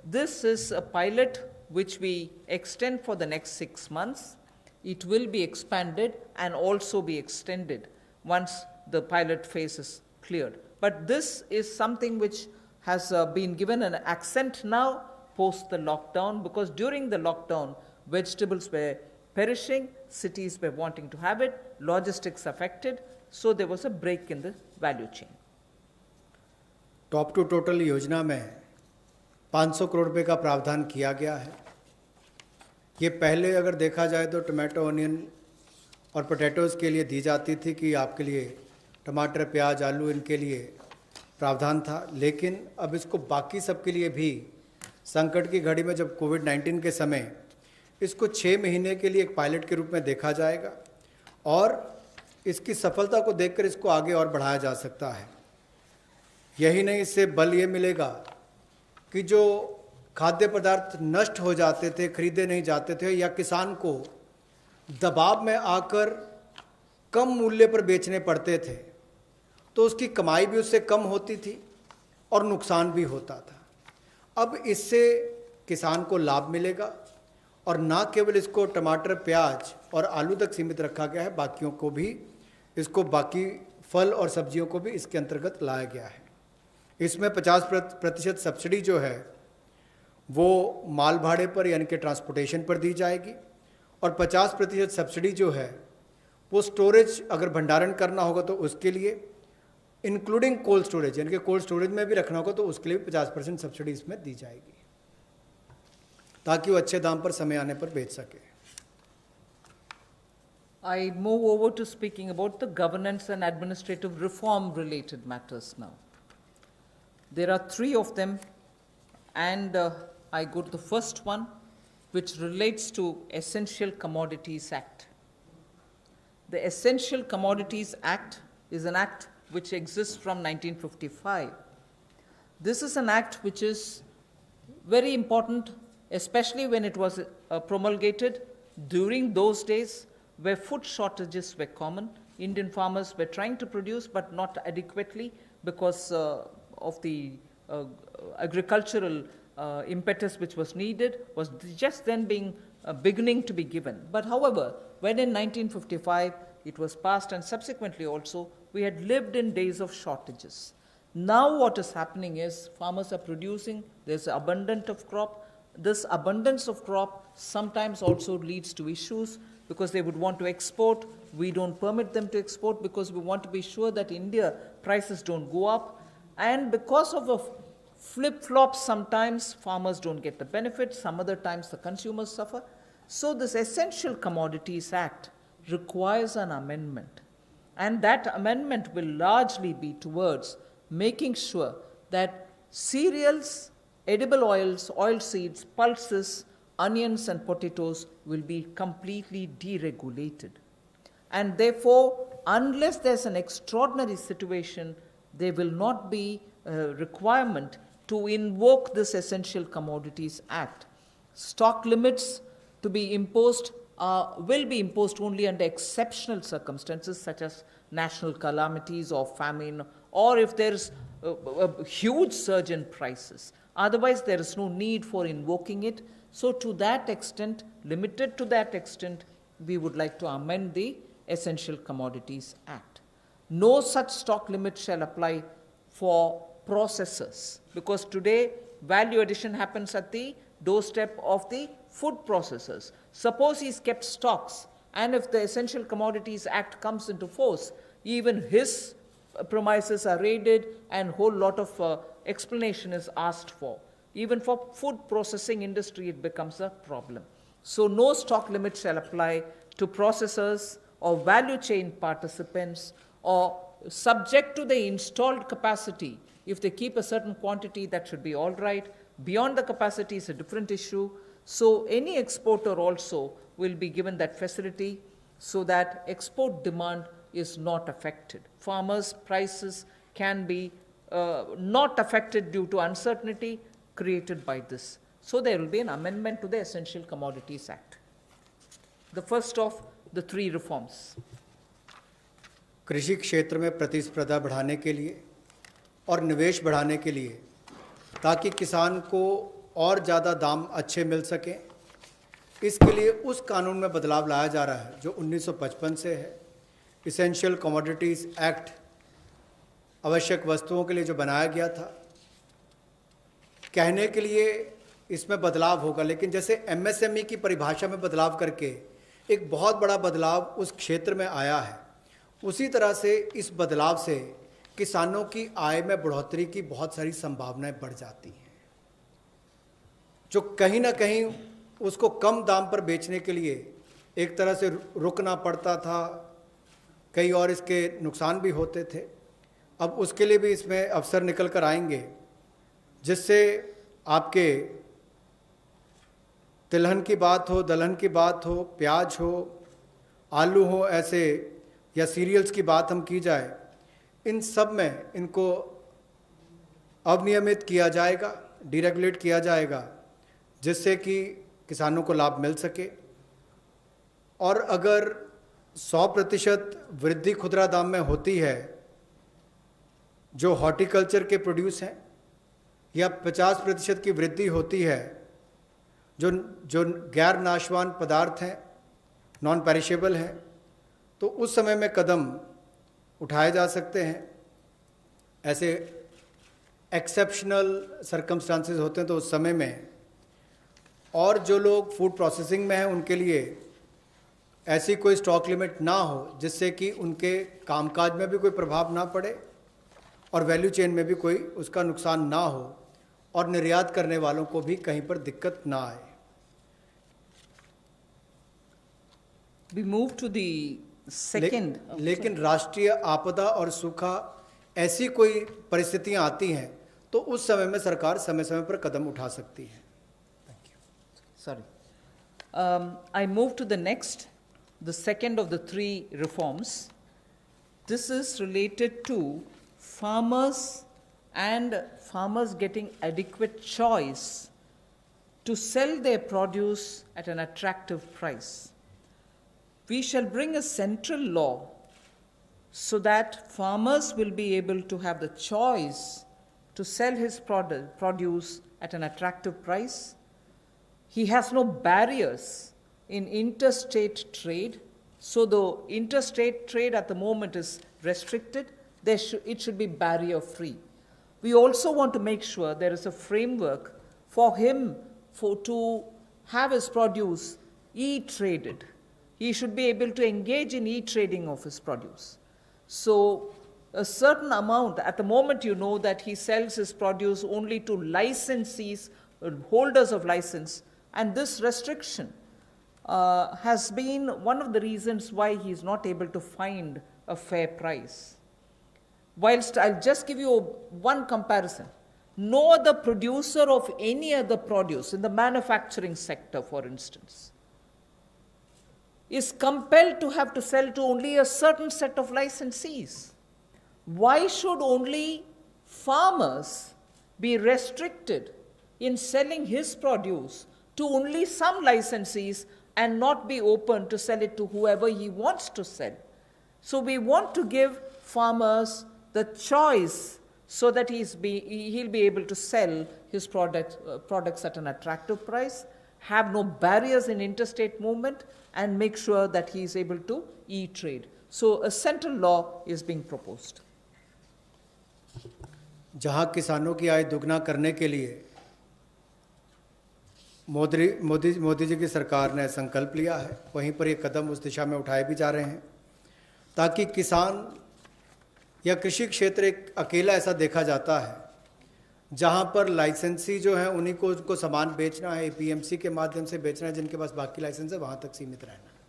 This is a pilot which we extend for the next 6 months. It will be expanded and also be extended once the pilot phase is cleared. But this is something which has been given an accent now post the lockdown, because during the lockdown, vegetables were perishing, cities were wanting to have it, logistics affected, so there was a break in the value chain. Top to total योजना में 500 करोड़ रुपए का प्रावधान किया गया है। ये पहले अगर देखा जाए तो टमाटो, अनियन और पोटैटोज़ के लिए दी जाती थी कि आपके लिए टमाटर, प्याज, आलू इनके लिए प्रावधान था, लेकिन अब इसको बाकी सबके लिए भी संकट की घड़ी में जब कोविड-19 के समय इसको 6 महीने के लिए एक पायलट के रूप में देखा जाएगा और इसकी सफलता को देखकर इसको आगे और बढ़ाया जा सकता है। यही नहीं, इससे बल ये मिलेगा कि जो खाद्य पदार्थ नष्ट हो जाते थे, खरीदे नहीं जाते थे या किसान को दबाव में आकर कम मूल्य पर बेचने पड़ते थे, तो उसकी कमाई भी उससे कम होती थी और नुकसान भी होता था। अब इससे किसान को लाभ मिलेगा और ना केवल इसको टमाटर, प्याज और आलू तक सीमित रखा गया है, बाकियों को भी, इसको बाकी फल और सब्जियों को भी इसके अंतर्गत लाया गया है। इसमें 50% सब्सिडी जो है वो माल भाड़े पर यानी कि ट्रांसपोर्टेशन पर दी जाएगी और 50% सब्सिडी जो है वो स्टोरेज, अगर भंडारण करना होगा तो उसके लिए, इंक्लूडिंग कोल्ड स्टोरेज, यानी कि कोल्ड स्टोरेज में भी रखना होगा तो उसके लिए 50% सब्सिडी इसमें दी जाएगी ताकि वो अच्छे दाम पर समय आने पर बेच सके। I move over to speaking about the governance and administrative reform related matters now. There are 3 of them, and I go to the first one, which relates to Essential Commodities Act. The Essential Commodities Act is an act which exists from 1955. This is an act which is very important, especially when it was promulgated during those days where food shortages were common. Indian farmers were trying to produce but not adequately because of the agricultural impetus which was needed, was just then beginning to be given. But however, when in 1955 it was passed and subsequently also, we had lived in days of shortages. Now what is happening is farmers are producing, there's abundance of crop. This abundance of crop sometimes also leads to issues because they would want to export. We don't permit them to export because we want to be sure that India prices don't go up. And because of the flip-flops, sometimes farmers don't get the benefit, some other times the consumers suffer. So this Essential Commodities Act requires an amendment. And that amendment will largely be towards making sure that cereals, edible oils, oilseeds, pulses, onions and potatoes will be completely deregulated. And therefore, unless there's an extraordinary situation, there will not be a requirement to invoke this Essential Commodities Act. Stock limits to be imposed will be imposed only under exceptional circumstances such as national calamities or famine, or if there's a huge surge in prices. Otherwise, there is no need for invoking it. So to that extent, limited to that extent, we would like to amend the Essential Commodities Act. No such stock limit shall apply for processors, because today value addition happens at the doorstep of the food processors. Suppose he's kept stocks, and if the Essential Commodities Act comes into force, even his premises are raided and a whole lot of explanation is asked for. Even for food processing industry, it becomes a problem. So no stock limit shall apply to processors or value chain participants, or subject to the installed capacity. If they keep a certain quantity, that should be all right. Beyond the capacity is a different issue. So any exporter also will be given that facility so that export demand is not affected. Farmers' prices can be not affected due to uncertainty created by this. So there will be an amendment to the Essential Commodities Act. The first of the three reforms. कृषि क्षेत्र में प्रतिस्पर्धा बढ़ाने के लिए और निवेश बढ़ाने के लिए, ताकि किसान को और ज़्यादा दाम अच्छे मिल सकें, इसके लिए उस कानून में बदलाव लाया जा रहा है जो 1955 से है। इसेंशियल कमोडिटीज़ एक्ट, आवश्यक वस्तुओं के लिए जो बनाया गया था, कहने के लिए इसमें बदलाव होगा, लेकिन जैसे एमएसएमई की परिभाषा में बदलाव करके एक बहुत बड़ा बदलाव उस क्षेत्र में आया है, उसी तरह से इस बदलाव से किसानों की आय में बढ़ोतरी की बहुत सारी संभावनाएं बढ़ जाती हैं। जो कहीं ना कहीं उसको कम दाम पर बेचने के लिए एक तरह से रुकना पड़ता था, कई और इसके नुकसान भी होते थे। अब उसके लिए भी इसमें अवसर निकल कर आएंगे, जिससे आपके तिलहन की बात हो, दलहन की बात हो, प्याज हो, आलू हो, ऐसे या सीरियल्स की बात हम की जाए, इन सब में इनको अवनियमित किया जाएगा, डीरेगुलेट किया जाएगा, जिससे कि किसानों को लाभ मिल सके। और अगर 100% वृद्धि खुदरा दाम में होती है जो हॉर्टिकल्चर के प्रोड्यूस हैं, या 50% की वृद्धि होती है जो गैर नाशवान पदार्थ हैं, नॉन पेरिशेबल हैं, तो उस समय में कदम उठाए जा सकते हैं। ऐसे एक्सेप्शनल सर्कमस्टांसेस होते हैं तो उस समय में, और जो लोग फूड प्रोसेसिंग में हैं उनके लिए ऐसी कोई स्टॉक लिमिट ना हो जिससे कि उनके कामकाज में भी कोई प्रभाव ना पड़े और वैल्यू चेन में भी कोई उसका नुकसान ना हो, और निर्यात करने वालों को भी कहीं पर दिक्कत ना आए। We move to the second. लेकिन राष्ट्रीय आपदा और सूखा ऐसी कोई परिस्थितियां आती हैं तो उस समय में सरकार समय समय पर कदम उठा सकती है। Sorry. I move to the next, the second of the three reforms. This is related to farmers and farmers getting adequate choice to sell their produce at an attractive price. We shall bring a central law so that farmers will be able to have the choice to sell his produce at an attractive price. He has no barriers in interstate trade. So the interstate trade at the moment is restricted. It should be barrier-free. We also want to make sure there is a framework for him to have his produce e-traded. He should be able to engage in e-trading of his produce. So a certain amount, at the moment you know that he sells his produce only to licensees, holders of license, and this restriction has been one of the reasons why he is not able to find a fair price. Whilst I'll just give you one comparison. No other producer of any other produce in the manufacturing sector, for instance, is compelled to have to sell to only a certain set of licensees. Why should only farmers be restricted in selling his produce to only some licensees and not be open to sell it to whoever he wants to sell? So we want to give farmers the choice so that he'll be able to sell his products at an attractive price, have no barriers in interstate movement, and make sure that he is able to e-trade. So a central law is being proposed. जहां किसानों की आय दुगना करने के लिए मोदी जी की सरकार ने संकल्प लिया है, वहीं पर ये कदम उस दिशा में उठाए भी जा रहे हैं, ताकि किसान या कृषि क्षेत्र एक अकेला ऐसा देखा जाता है जहां पर लाइसेंसी जो है उन्हीं को उनको सामान बेचना है, एपीएमसी के माध्यम से बेचना है, जिनके पास बाकी लाइसेंस है वहां तक सीमित रहना है,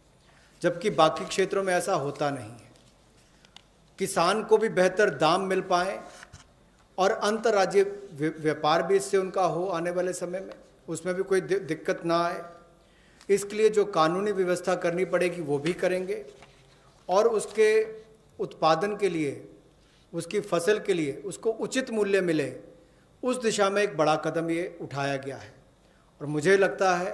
जबकि बाकी क्षेत्रों में ऐसा होता नहीं है। किसान को भी बेहतर दाम मिल पाए और अंतर्राज्यीय व्यापार भी इससे उनका हो आने वाले समय में, उसमें भी कोई दिक्कत ना आए, इसके लिए जो कानूनी व्यवस्था करनी पड़ेगी वो भी करेंगे और उसके उत्पादन के लिए, उसकी फसल के लिए उसको उचित मूल्य मिले, उस दिशा में एक बड़ा कदम ये उठाया गया है। और मुझे लगता है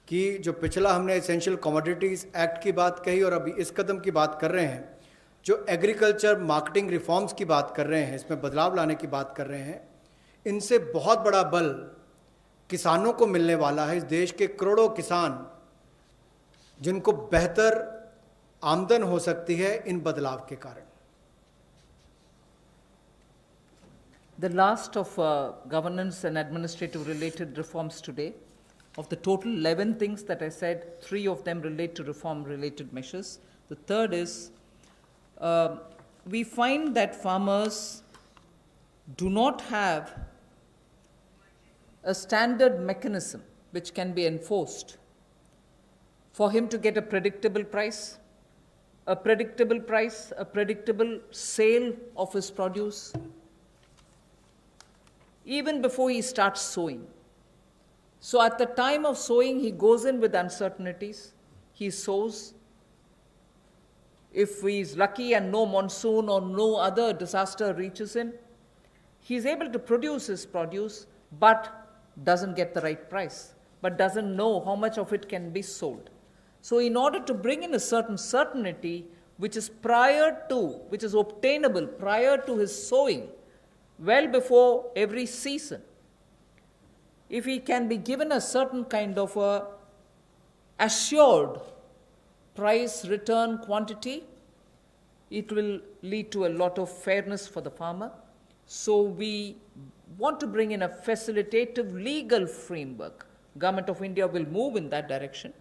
कि जो पिछला हमने एसेंशियल कमोडिटीज़ एक्ट की बात कही और अभी इस कदम की बात कर रहे हैं, जो एग्रीकल्चर मार्केटिंग रिफॉर्म्स की बात कर रहे हैं, इसमें बदलाव लाने की बात कर रहे हैं, इनसे बहुत बड़ा बल किसानों को मिलने वाला है। इस देश के करोड़ों किसान जिनको बेहतर आमदन हो सकती है इन बदलाव के कारण। The last of governance and administrative related reforms today. Of the total 11 things that I said, 3 of them relate to reform related measures. The third is we find that farmers do not have a standard mechanism which can be enforced for him to get a predictable price, a predictable sale of his produce, even before he starts sowing. So at the time of sowing, he goes in with uncertainties. He sows. If he is lucky and no monsoon or no other disaster reaches him, he is able to produce his produce, but doesn't get the right price, but doesn't know how much of it can be sold. So in order to bring in a certain certainty, which is obtainable prior to his sowing, well before every season, if he can be given a certain kind of a assured price return quantity, it will lead to a lot of fairness for the farmer. So we want to bring in a facilitative legal framework. Government of India will move in that direction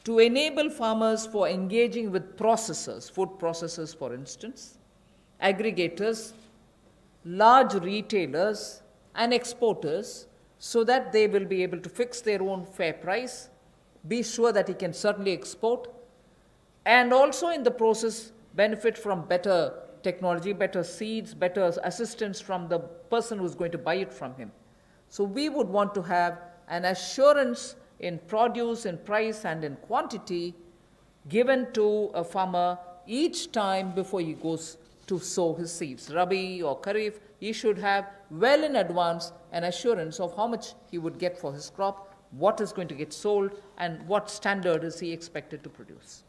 to enable farmers for engaging with processors, food processors for instance, aggregators, large retailers and exporters, so that they will be able to fix their own fair price, be sure that he can certainly export, and also in the process benefit from better technology, better seeds, better assistance from the person who's going to buy it from him. So we would want to have an assurance in produce, in price and in quantity given to a farmer each time before he goes to sow his seeds. Rabi or Kharif, he should have well in advance an assurance of how much he would get for his crop, what is going to get sold, and what standard is he expected to produce.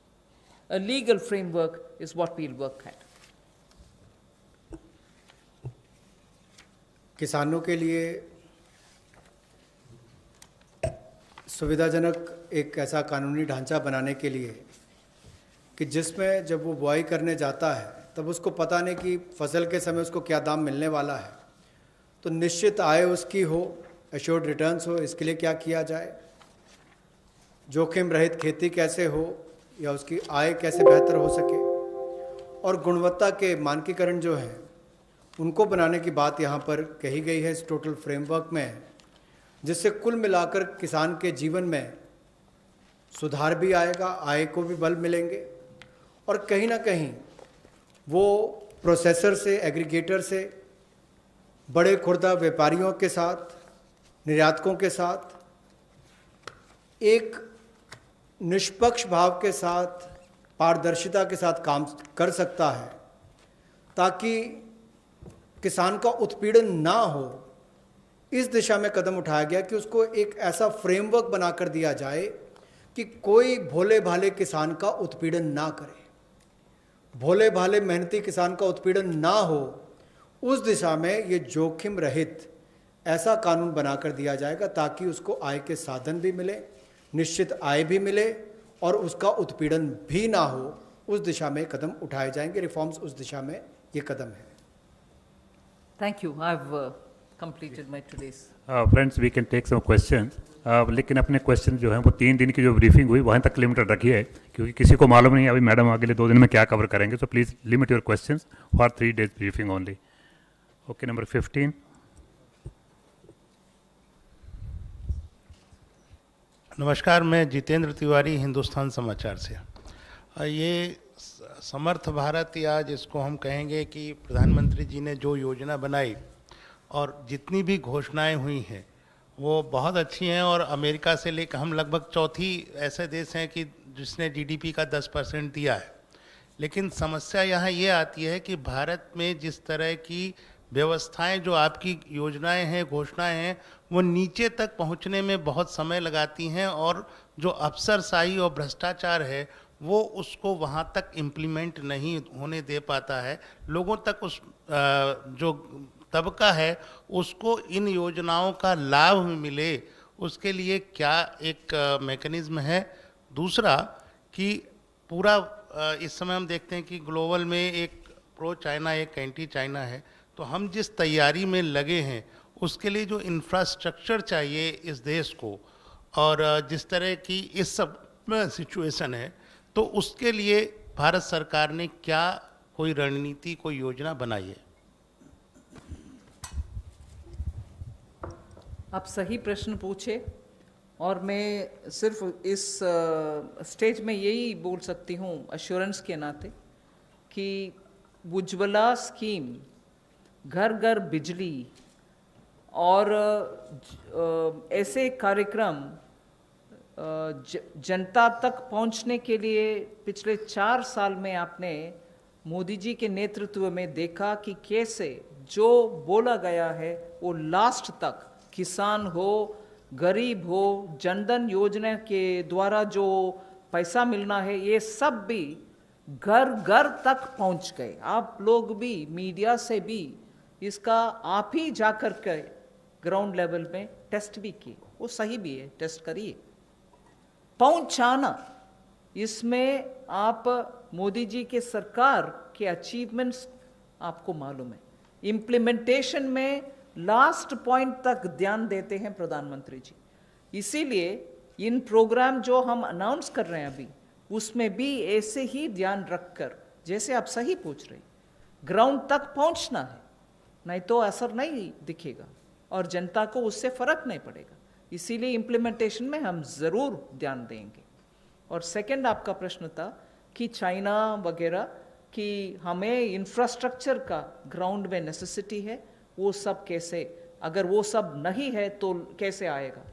A legal framework is what we'll work at. किसानों के लिए सुविधाजनक एक ऐसा कानूनी ढांचा बनाने के लिए कि जिसमें जब वो बुआई करने जाता है तब उसको पता नहीं कि फसल के समय उसको क्या दाम मिलने वाला है, तो निश्चित आय उसकी हो, एश्योर्ड रिटर्न्स हो, इसके लिए क्या किया जाए, जोखिम रहित खेती कैसे हो या उसकी आय कैसे बेहतर हो सके, और गुणवत्ता के मानकीकरण जो हैं उनको बनाने की बात यहाँ पर कही गई है इस टोटल फ्रेमवर्क में, जिससे कुल मिलाकर किसान के जीवन में सुधार भी आएगा, आय को भी बल मिलेंगे और कहीं ना कहीं वो प्रोसेसर से, एग्रीगेटर से, बड़े खुर्दा व्यापारियों के साथ, निर्यातकों के साथ एक निष्पक्ष भाव के साथ, पारदर्शिता के साथ काम कर सकता है, ताकि किसान का उत्पीड़न ना हो। इस दिशा में कदम उठाया गया कि उसको एक ऐसा फ्रेमवर्क बनाकर दिया जाए कि कोई भोले भाले किसान का उत्पीड़न ना करे, भोले भाले मेहनती किसान का उत्पीड़न ना हो। उस दिशा में ये जोखिम रहित ऐसा कानून बनाकर दिया जाएगा ताकि उसको आय के साधन भी मिले, निश्चित आय भी मिले और उसका उत्पीड़न भी ना हो। उस दिशा में कदम उठाए जाएंगे, रिफॉर्म्स उस दिशा में ये कदम है। Thank you. I've completed my today's. Friends, we can take some questions. लेकिन अपने क्वेश्चन जो हैं वो 3 दिन की जो ब्रीफिंग हुई वहाँ तक लिमिटेड रखिए, क्योंकि किसी को मालूम नहीं अभी मैडम अगले 2 दिन में क्या कवर करेंगे। So please limit your questions for 3 days briefing only. Okay, number 15। नमस्कार, मैं जितेंद्र तिवारी, हिंदुस्तान समाचार से। ये समर्थ भारत, या जिसको हम कहेंगे कि प्रधानमंत्री जी ने जो योजना बनाई और जितनी भी घोषणाएं हुई हैं वो बहुत अच्छी हैं, और अमेरिका से लेकर हम लगभग चौथी ऐसे देश हैं कि जिसने जीडीपी का 10% दिया है। लेकिन समस्या यहाँ ये आती है कि भारत में जिस तरह की व्यवस्थाएं, जो आपकी योजनाएं हैं, घोषणाएं हैं, वो नीचे तक पहुंचने में बहुत समय लगाती हैं, और जो अफसरशाही और भ्रष्टाचार है वो उसको वहाँ तक इम्प्लीमेंट नहीं होने दे पाता है। लोगों तक उस जो तबका है उसको इन योजनाओं का लाभ मिले, उसके लिए क्या एक मैकेनिज्म है। दूसरा कि पूरा इस समय हम देखते हैं कि ग्लोबल में एक प्रो चाइना एक एंटी चाइना है, तो हम जिस तैयारी में लगे हैं उसके लिए जो इंफ्रास्ट्रक्चर चाहिए इस देश को, और जिस तरह की इस सब सिचुएशन है, तो उसके लिए भारत सरकार ने क्या कोई रणनीति, कोई योजना बनाई है? आप सही प्रश्न पूछे, और मैं सिर्फ इस स्टेज में यही बोल सकती हूँ अश्योरेंस के नाते कि उज्ज्वला स्कीम, घर घर बिजली और ऐसे कार्यक्रम जनता तक पहुंचने के लिए पिछले 4 साल में आपने मोदी जी के नेतृत्व में देखा कि कैसे जो बोला गया है वो लास्ट तक, किसान हो, गरीब हो, जनधन योजना के द्वारा जो पैसा मिलना है ये सब भी घर घर तक पहुंच गए। आप लोग भी मीडिया से भी इसका आप ही जाकर के ग्राउंड लेवल में टेस्ट भी किए, वो सही भी है, टेस्ट करिए। पहुंचाना, इसमें आप मोदी जी के सरकार के अचीवमेंट्स आपको मालूम है। इम्प्लीमेंटेशन में लास्ट पॉइंट तक ध्यान देते हैं प्रधानमंत्री जी, इसीलिए इन प्रोग्राम जो हम अनाउंस कर रहे हैं अभी, उसमें भी ऐसे ही ध्यान रखकर, जैसे आप सही पूछ रहे, ग्राउंड तक पहुंचना है, नहीं तो असर नहीं दिखेगा और जनता को उससे फर्क नहीं पड़ेगा। इसीलिए इम्प्लीमेंटेशन में हम ज़रूर ध्यान देंगे। और सेकंड आपका प्रश्न था कि चाइना वगैरह कि हमें इंफ्रास्ट्रक्चर का ग्राउंड में नेसेसिटी है, वो सब कैसे, अगर वो सब नहीं है तो कैसे आएगा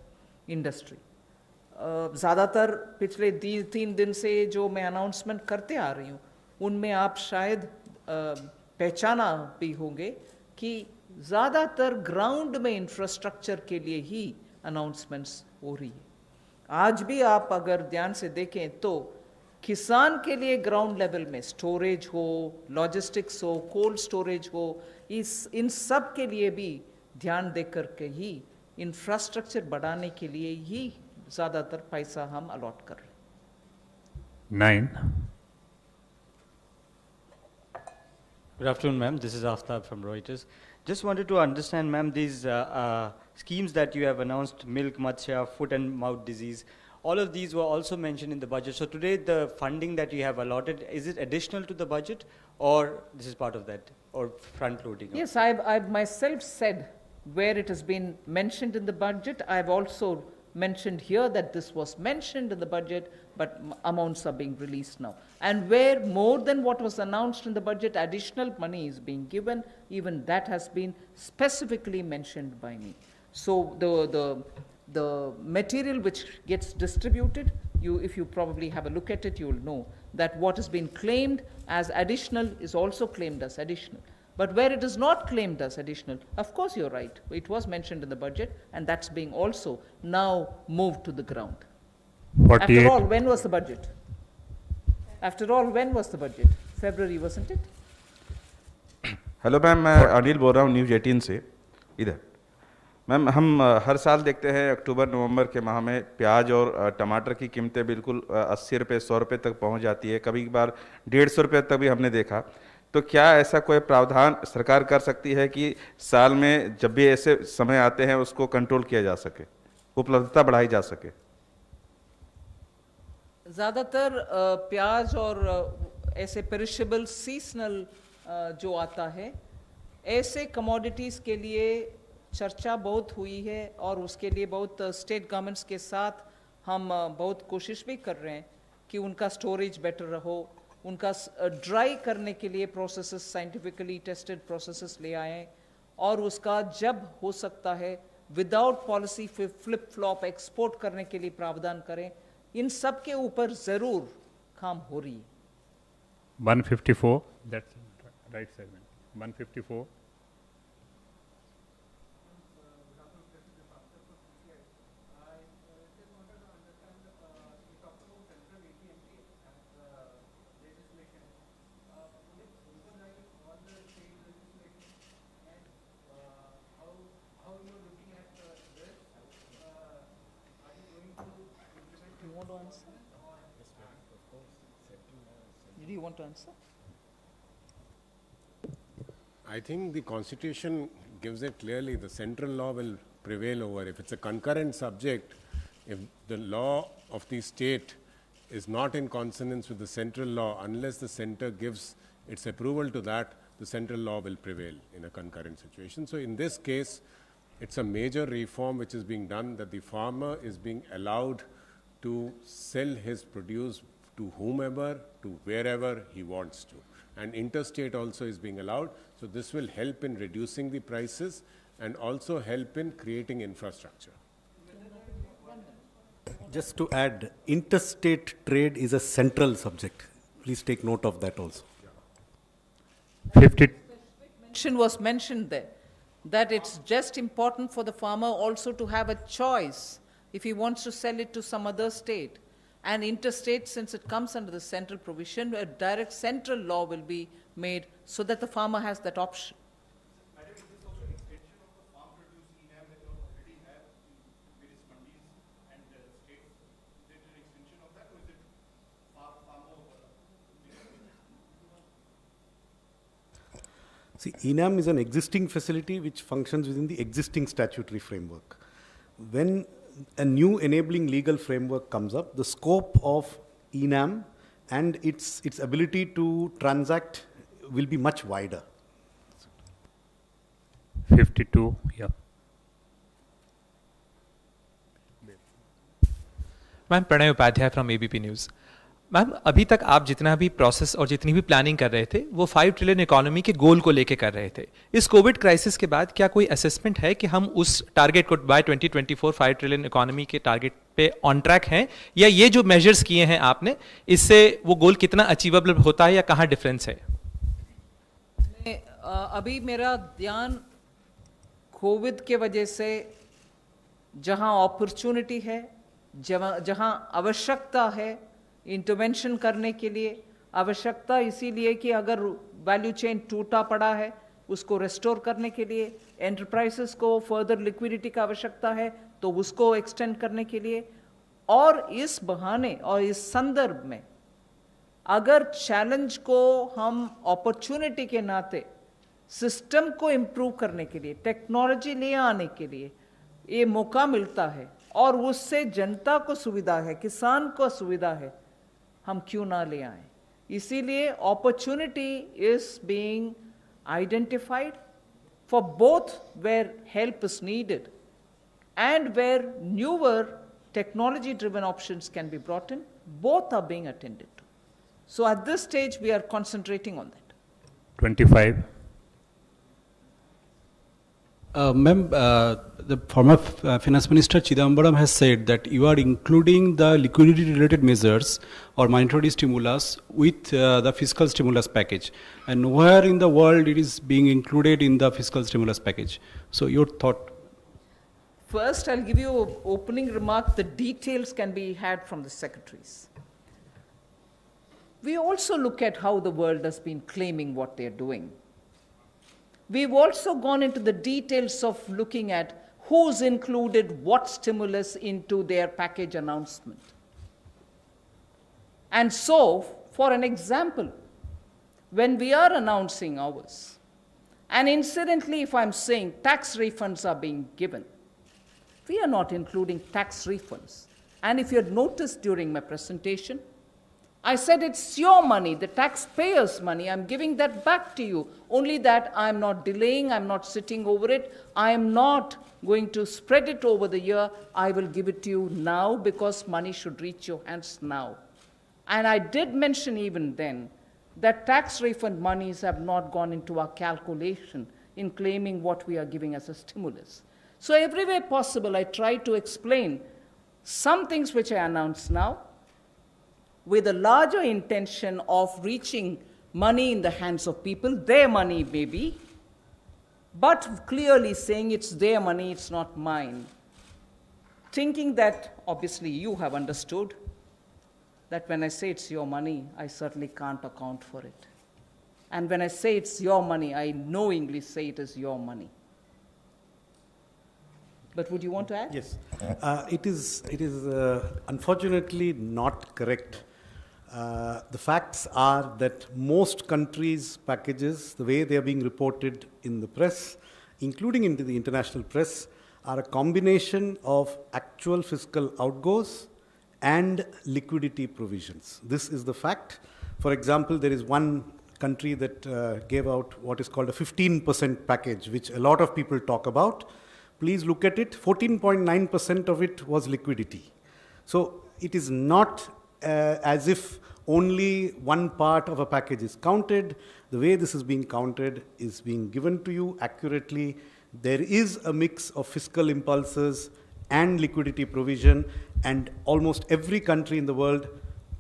इंडस्ट्री। ज़्यादातर पिछले 3 दिन से जो मैं अनाउंसमेंट करते आ रही हूँ उनमें आप शायद पहचाना भी होंगे कि ज़्यादातर ग्राउंड में इंफ्रास्ट्रक्चर के लिए ही अनाउंसमेंट्स हो रही है। आज भी आप अगर ध्यान से देखें तो किसान के लिए ग्राउंड लेवल में स्टोरेज हो, लॉजिस्टिक्स हो, कोल्ड स्टोरेज हो, इन सब के लिए भी ध्यान देकर के ही इंफ्रास्ट्रक्चर बढ़ाने के लिए ही ज़्यादातर पैसा हम अलॉट कर रहे हैं। 9. Good afternoon, ma'am. This is Aftab from Reuters. Just wanted to understand, ma'am, these schemes that you have announced, milk, matsya, foot and mouth disease, all of these were also mentioned in the budget. So today the funding that you have allotted, is it additional to the budget or this is part of that or front loading? Yes, I've myself said where it has been mentioned in the budget. I've also mentioned here that this was mentioned in the budget, but amounts are being released now. And where more than what was announced in the budget, additional money is being given, even that has been specifically mentioned by me. So the material which gets distributed, if you probably have a look at it, you will know that what has been claimed as additional is also claimed as additional. But where it is not claimed as additional, of course you're right, it was mentioned in the budget and that's being also now moved to the ground. 48. After all, when was the budget? After all, when was the budget? February, wasn't it? Hello ma'am, मैं अनिल बोल रहा हूँ news 18 से इधर। Ma'am, हम हर साल देखते हैं अक्टूबर नवंबर के माह में प्याज और टमाटर की कीमतें बिल्कुल 80 रुपये 100 रुपये तक पहुँच जाती है, कभी बार 150 रुपये तक भी हमने देखा। तो क्या ऐसा कोई प्रावधान सरकार कर सकती है कि साल में जब भी ऐसे समय आते हैं उसको कंट्रोल किया जा सके, उपलब्धता बढ़ाई जा सके? ज़्यादातर प्याज और ऐसे पेरिशेबल सीजनल जो आता है, ऐसे कमोडिटीज़ के लिए चर्चा बहुत हुई है और उसके लिए बहुत स्टेट गवर्नमेंट्स के साथ हम बहुत कोशिश भी कर रहे हैं कि उनका स्टोरेज बेटर रहो, उनका ड्राई करने के लिए प्रोसेसेस, साइंटिफिकली टेस्टेड प्रोसेसेस ले आएँ, और उसका जब हो सकता है without policy flip flop export करने के लिए प्रावधान करें। इन सब के ऊपर ज़रूर काम हो रही है। 154, that's right segment. 154. You want to answer? Do you want to answer? I think the Constitution gives it clearly, the central law will prevail over. If it's a concurrent subject, if the law of the state is not in consonance with the central law, unless the center gives its approval to that, the central law will prevail in a concurrent situation. So in this case, it's a major reform which is being done, that the farmer is being allowed to sell his produce to whomever, to wherever he wants to. And interstate also is being allowed. So this will help in reducing the prices and also help in creating infrastructure. Just to add, interstate trade is a central subject. Please take note of that also. 50. Mention was mentioned there, that it's just important for the farmer also to have a choice if he wants to sell it to some other state. And interstate, since it comes under the central provision, a direct central law will be made so that the farmer has that option. See, ENAM is an existing facility which functions within the existing statutory framework. When a new enabling legal framework comes up, the scope of ENAM and its ability to transact will be much wider. 52, yeah. Ma'am Pranay Upadhyay from ABP news. Ma'am अभी तक आप जितना भी process और जितनी भी planning कर रहे थे वो 5 ट्रिलियन इकोनॉमी के गोल को लेके कर रहे थे। इस कोविड क्राइसिस के बाद क्या कोई असेसमेंट है कि हम उस टारगेट को बाय 2024 5 ट्रिलियन इकोनॉमी के टारगेट पे ऑन ट्रैक हैं, या ये जो मेजर्स किए हैं आपने इससे वो गोल कितना अचीवेबल होता है या कहाँ डिफरेंस है? अभी मेरा ध्यान कोविड के वजह से जहाँ अपॉर्चुनिटी है, जहाँ आवश्यकता है इंटरवेंशन करने के लिए, आवश्यकता इसीलिए कि अगर वैल्यू चेन टूटा पड़ा है उसको रेस्टोर करने के लिए, एंटरप्राइजेस को फर्दर लिक्विडिटी का आवश्यकता है तो उसको एक्सटेंड करने के लिए, और इस बहाने और इस संदर्भ में अगर चैलेंज को हम अपॉर्चुनिटी के नाते सिस्टम को इम्प्रूव करने के लिए, टेक्नोलॉजी ले आने के लिए ये मौका मिलता है और उससे जनता को सुविधा है, किसान को सुविधा है, हम क्यों ना ले आए। इसीलिए opportunity is being identified for both where help is needed and where newer technology driven options can be brought in, both are being attended to. So at this stage we are concentrating on that. 25. Ma'am, the former Finance Minister Chidambaram has said that you are including the liquidity-related measures or monetary stimulus with the fiscal stimulus package, and nowhere in the world it is being included in the fiscal stimulus package. So your thought? First, I'll give you an opening remark. The details can be had from the secretaries. We also look at how the world has been claiming what they're doing. We've also gone into the details of looking at who's included what stimulus into their package announcement. And so, for an example, when we are announcing ours, and incidentally, if I'm saying tax refunds are being given, we are not including tax refunds. And if you had noticed during my presentation, I said it's your money, the taxpayers' money. I'm giving that back to you. Only that I'm not delaying, I'm not sitting over it. I am not going to spread it over the year. I will give it to you now because money should reach your hands now. And I did mention even then that tax refund monies have not gone into our calculation in claiming what we are giving as a stimulus. So every way possible, I try to explain some things which I announce now, with a larger intention of reaching money in the hands of people, their money maybe, but clearly saying it's their money, it's not mine. Thinking that, obviously you have understood, that when I say it's your money, I certainly can't account for it. And when I say it's your money, I knowingly say it is your money. But would you want to add? Yes. It is unfortunately not correct. The facts are that most countries' packages, the way they are being reported in the press, including into the international press, are a combination of actual fiscal outgoes and liquidity provisions. This is the fact. For example, there is one country that gave out what is called a 15% package, which a lot of people talk about. Please look at it. 14.9% of it was liquidity. So it is not as if only one part of a package is counted. The way this is being counted is being given to you accurately. There is a mix of fiscal impulses and liquidity provision, and almost every country in the world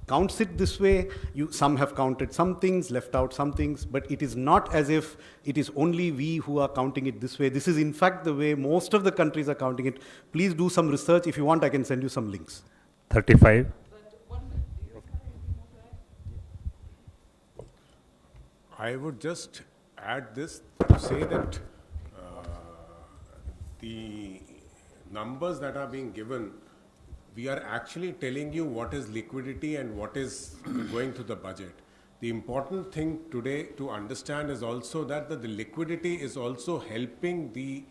counts it this way. Some have counted some things, left out some things, but it is not as if it is only we who are counting it this way. This is in fact the way most of the countries are counting it. Please do some research. If you want, I can send you some links. 35. I would just add this to say that the numbers that are being given, we are actually telling you what is liquidity and what is going to the budget. The important thing today to understand is also that the liquidity is also helping the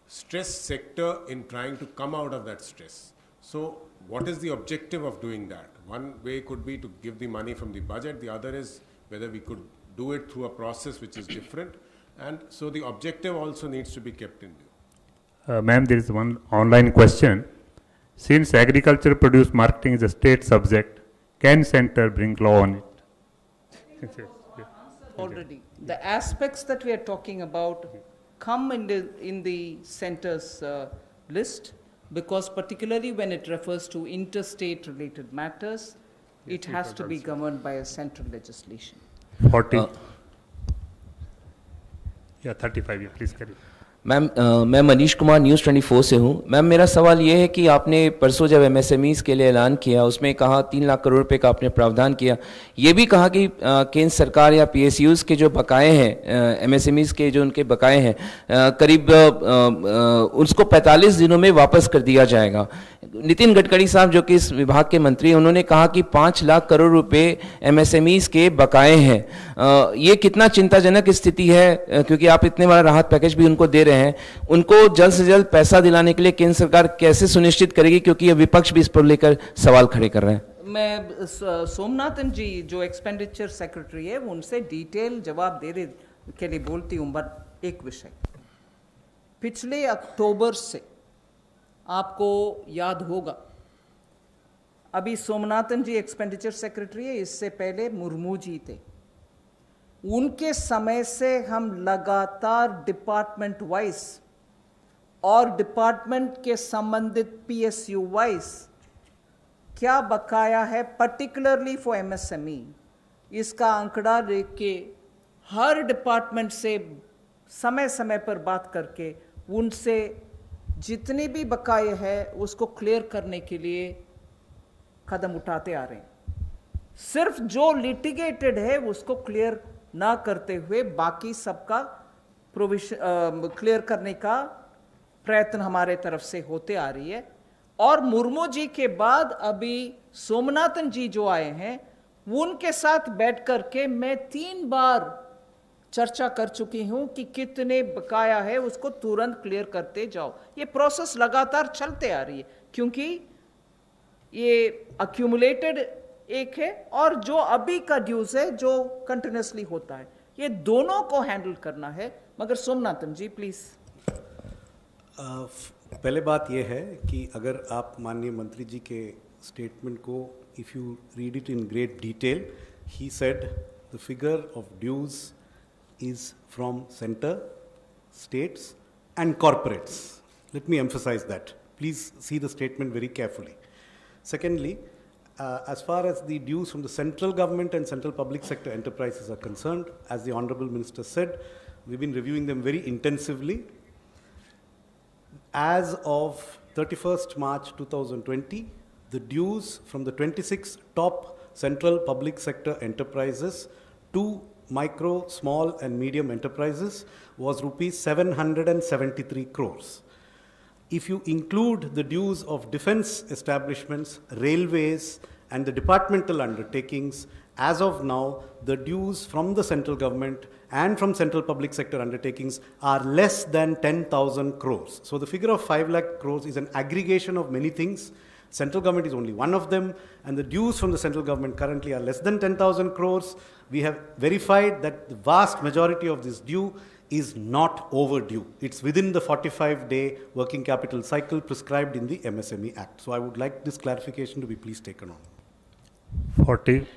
stress sector in trying to come out of that stress. So what is the objective of doing that? One way could be to give the money from the budget. The other is whether we could do it through a process which is different. And so the objective also needs to be kept in view. Ma'am, there is one online question. Since agriculture produce marketing is a state subject, can center bring law on it? Already. The aspects that we are talking about come in the center's list, because particularly when it refers to interstate related matters, it has to be governed by a central legislation. 40. Yeah, 35. Yeah, please carry. Ma'am मैं Manish Kumar news 24 से हूँ। Ma'am मेरा सवाल ये है कि आपने परसों जब एमएसएमईज़ के लिए ऐलान किया, उसमें कहा 3 लाख करोड़ रुपए का आपने प्रावधान किया। ये भी कहा कि केंद्र सरकार या पीएसयूज़ के जो बकाए हैं, एमएसएमईज़ के जो उनके बकाए हैं, करीब उसको 45 दिनों में वापस कर दिया जाएगा। नितिन गडकरी साहब जो कि इस विभाग के मंत्री हैं, उन्होंने कहा कि 5 लाख करोड़ रुपए एमएसएमईज़ के बकाए हैं। ये कितना चिंताजनक स्थिति है, क्योंकि आप इतने बड़ा राहत पैकेज भी उनको दे रहे हैं। उनको जल्द से जल्द पैसा दिलाने के लिए केंद्र सरकार कैसे सुनिश्चित करेगी, क्योंकि ये विपक्ष भी इस पर लेकर सवाल खड़े कर रहे हैं। मैं सोमनाथन जी जो एक्सपेंडिचर सेक्रेटरी है उनसे डिटेल जवाब देने के लिए बोलती हूँ। बट एक विषय, पिछले अक्टूबर से आपको याद होगा, अभी सोमनाथन जी एक्सपेंडिचर सेक्रेटरी है, इससे पहले मुर्मू जी थे। उनके समय से हम लगातार डिपार्टमेंट वाइज और डिपार्टमेंट के संबंधित पीएसयू वाइज क्या बकाया है, पर्टिकुलरली फॉर एमएसएमई, इसका आंकड़ा लेके हर डिपार्टमेंट से समय समय पर बात करके उनसे जितने भी बकाये हैं उसको क्लियर करने के लिए कदम उठाते आ रहे हैं। सिर्फ जो लिटिगेटेड है उसको क्लियर ना करते हुए बाकी सबका क्लियर करने का प्रयत्न हमारे तरफ से होते आ रही है। और मुर्मू जी के बाद अभी सोमनाथन जी जो आए हैं, उनके साथ बैठ करके मैं 3 बार चर्चा कर चुकी हूं कि कितने बकाया है उसको तुरंत क्लियर करते जाओ। ये प्रोसेस लगातार चलते आ रही है, क्योंकि ये अक्यूमुलेटेड एक है, और जो अभी का ड्यूज है जो कंटिन्यूसली होता है, ये दोनों को हैंडल करना है। मगर सोमनाथन जी प्लीज। पहले बात यह है कि अगर आप माननीय मंत्री जी के स्टेटमेंट को if you read it in great detail, he said the figure of dues is from center, states and corporates. Let me emphasize that. Please see the statement very carefully. Secondly, as far as the dues from the central government and central public sector enterprises are concerned, as the Honorable Minister said, we've been reviewing them very intensively. As of 31st March 2020, the dues from the 26 top central public sector enterprises to micro, small and medium enterprises was rupees 773 crores. If you include the dues of defense establishments, railways and the departmental undertakings, as of now, the dues from the central government and from central public sector undertakings are less than 10,000 crores. So the figure of 5 lakh crores is an aggregation of many things. Central government is only one of them, and the dues from the central government currently are less than 10,000 crores. We have verified that the vast majority of this due is not overdue. It's within the 45-day working capital cycle prescribed in the MSME Act. So I would like this clarification to be please taken on. 40.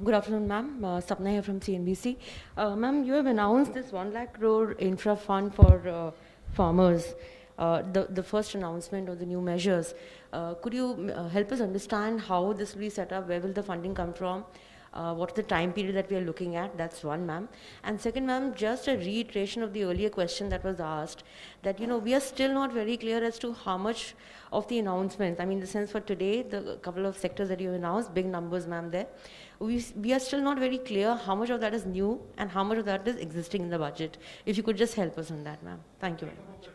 Good afternoon, ma'am. Sapna here from CNBC. Ma'am, you have announced this 1 lakh crore infra fund for farmers, the first announcement of the new measures. Could you help us understand how this will be set up? Where will the funding come from? What's the time period that we are looking at? That's one, ma'am. And second, ma'am, just a reiteration of the earlier question that was asked, that, you know, we are still not very clear as to how much of the announcements, I mean, in the sense for today, the couple of sectors that you announced, big numbers, ma'am, there. We are still not very clear how much of that is new and how much of that is existing in the budget. If you could just help us on that, ma'am. Thank you very much.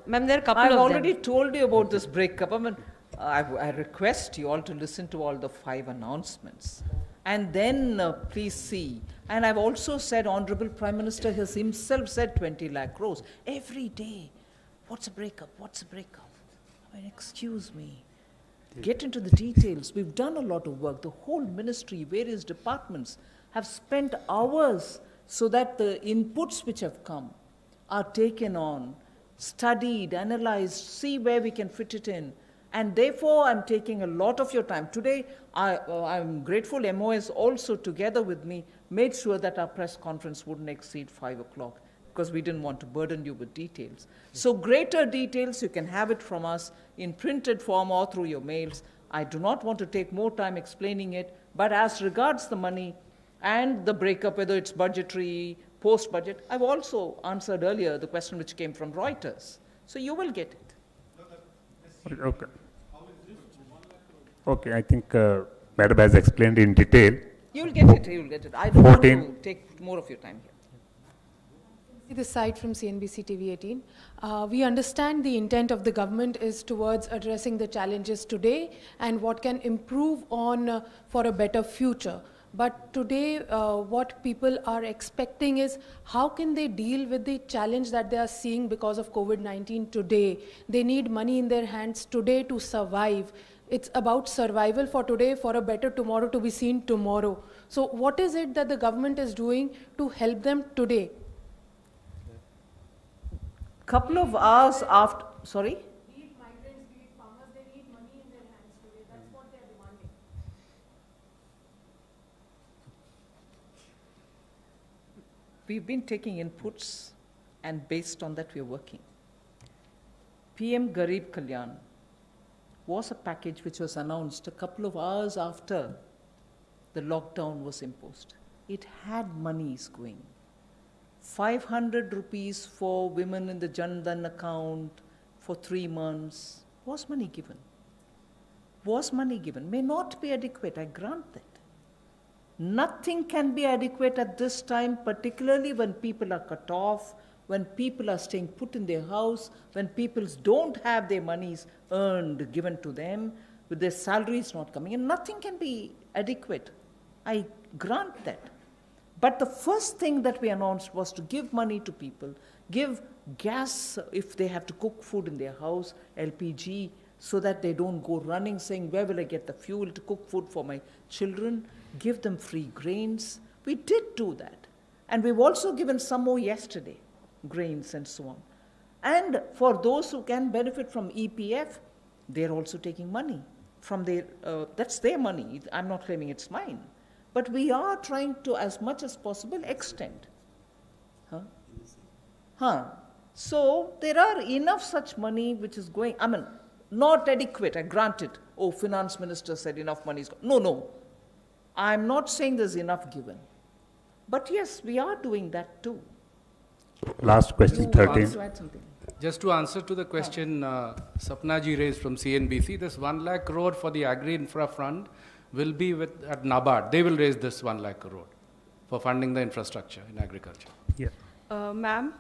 Ma'am, there are a couple I've of already them. told you about this breakup. I mean, I request you all to listen to all the 5 announcements and then please see. And I've also said, Honorable Prime Minister has himself said 20 lakh crores every day. What's a breakup? What's a breakup? I mean, excuse me. Get into the details. We've done a lot of work. The whole ministry, various departments have spent hours so that the inputs which have come are taken on, studied, analyzed, see where we can fit it in. And therefore, I'm taking a lot of your time. Today, I'm grateful MOS also together with me made sure that our press conference wouldn't exceed 5 o'clock because we didn't want to burden you with details. So greater details, you can have it from us in printed form or through your mails. I do not want to take more time explaining it, but as regards the money and the breakup, whether it's budgetary, post-budget, I've also answered earlier the question which came from Reuters. So you will get it. Okay. Okay, I think Madam has explained in detail. You'll get it, you'll get it. I don't want to take more of your time here. This side from CNBC TV 18. We understand the intent of the government is towards addressing the challenges today and what can improve on for a better future. But today, what people are expecting is how can they deal with the challenge that they are seeing because of COVID-19 today? They need money in their hands today to survive. It's about survival for today, for a better tomorrow to be seen tomorrow. So what is it that the government is doing to help them today? Couple of hours after, sorry? Be it migrants, be it farmers, they need money in their hands today. That's what they're demanding. We've been taking inputs and based on that we're working. PM Garib Kalyan was a package which was announced a couple of hours after the lockdown was imposed. It had monies going. 500 rupees for women in the Jan Dhan account for 3 months. Was money given? Was money given? May not be adequate, I grant that. Nothing can be adequate at this time, particularly when people are cut off, when people are staying put in their house, when people don't have their monies earned, given to them, with their salaries not coming in. Nothing can be adequate. I grant that. But the first thing that we announced was to give money to people, give gas, if they have to cook food in their house, LPG, so that they don't go running saying, where will I get the fuel to cook food for my children? Give them free grains. We did do that. And we've also given some more yesterday, grains and so on. And for those who can benefit from EPF, they're also taking money from their, that's their money. I'm not claiming it's mine. But we are trying to, as much as possible, extend. So there are enough such money which is going, I mean, not adequate, I grant it. Oh, finance minister said enough money is gone. No. I'm not saying there's enough given. But yes, we are doing that too. Last question, 13. Just to answer to the question Sapna ji raised from CNBC, this 1 lakh crore for the Agri Infra Fund will be at NABARD. They will raise this 1 lakh crore for funding the infrastructure in agriculture. Yeah. Ma'am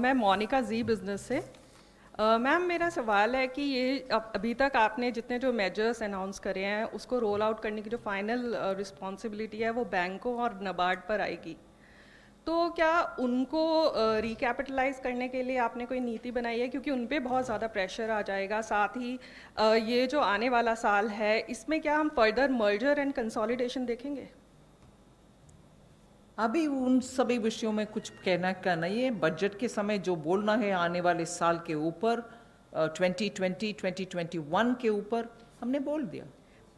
मैं मोनिका जी business से ma'am मेरा सवाल है कि ये अभी तक आपने जितने जो मेजर्स अनाउंस करे हैं उसको रोल आउट करने की जो फाइनल रिस्पॉन्सिबिलिटी है वो बैंकों और नाबार्ड पर आएगी, तो क्या उनको रिकैपिटलाइज करने के लिए आपने कोई नीति बनाई है, क्योंकि उन पे बहुत ज़्यादा प्रेशर आ जाएगा। साथ ही ये जो आने वाला साल है इसमें क्या हम फर्दर मर्जर एंड कंसोलिडेशन देखेंगे? अभी उन सभी विषयों में कुछ कहना का नहीं है। बजट के समय जो बोलना है आने वाले साल के ऊपर 2020-2021 के ऊपर हमने बोल दिया।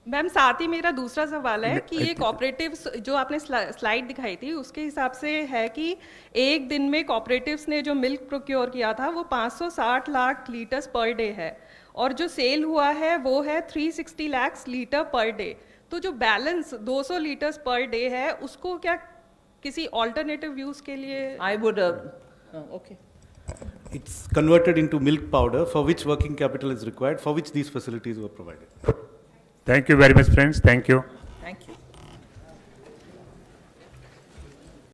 मैम साथ ही मेरा दूसरा सवाल है कि ये कॉपरेटिव्स जो आपने स्लाइड दिखाई थी उसके हिसाब से है कि एक दिन में कॉपरेटिव्स ने जो मिल्क प्रोक्योर किया था वो 560 लाख लीटर्स पर डे है और जो सेल हुआ है वो है 360 लाख लीटर पर डे, तो जो बैलेंस 200 लीटर्स पर डे है उसको क्या किसी ऑल्टरनेटिव यूज के लिए? I would okay. It's converted into milk powder for which working capital is required, for which these facilities were provided. Thank you very much, friends. Thank you.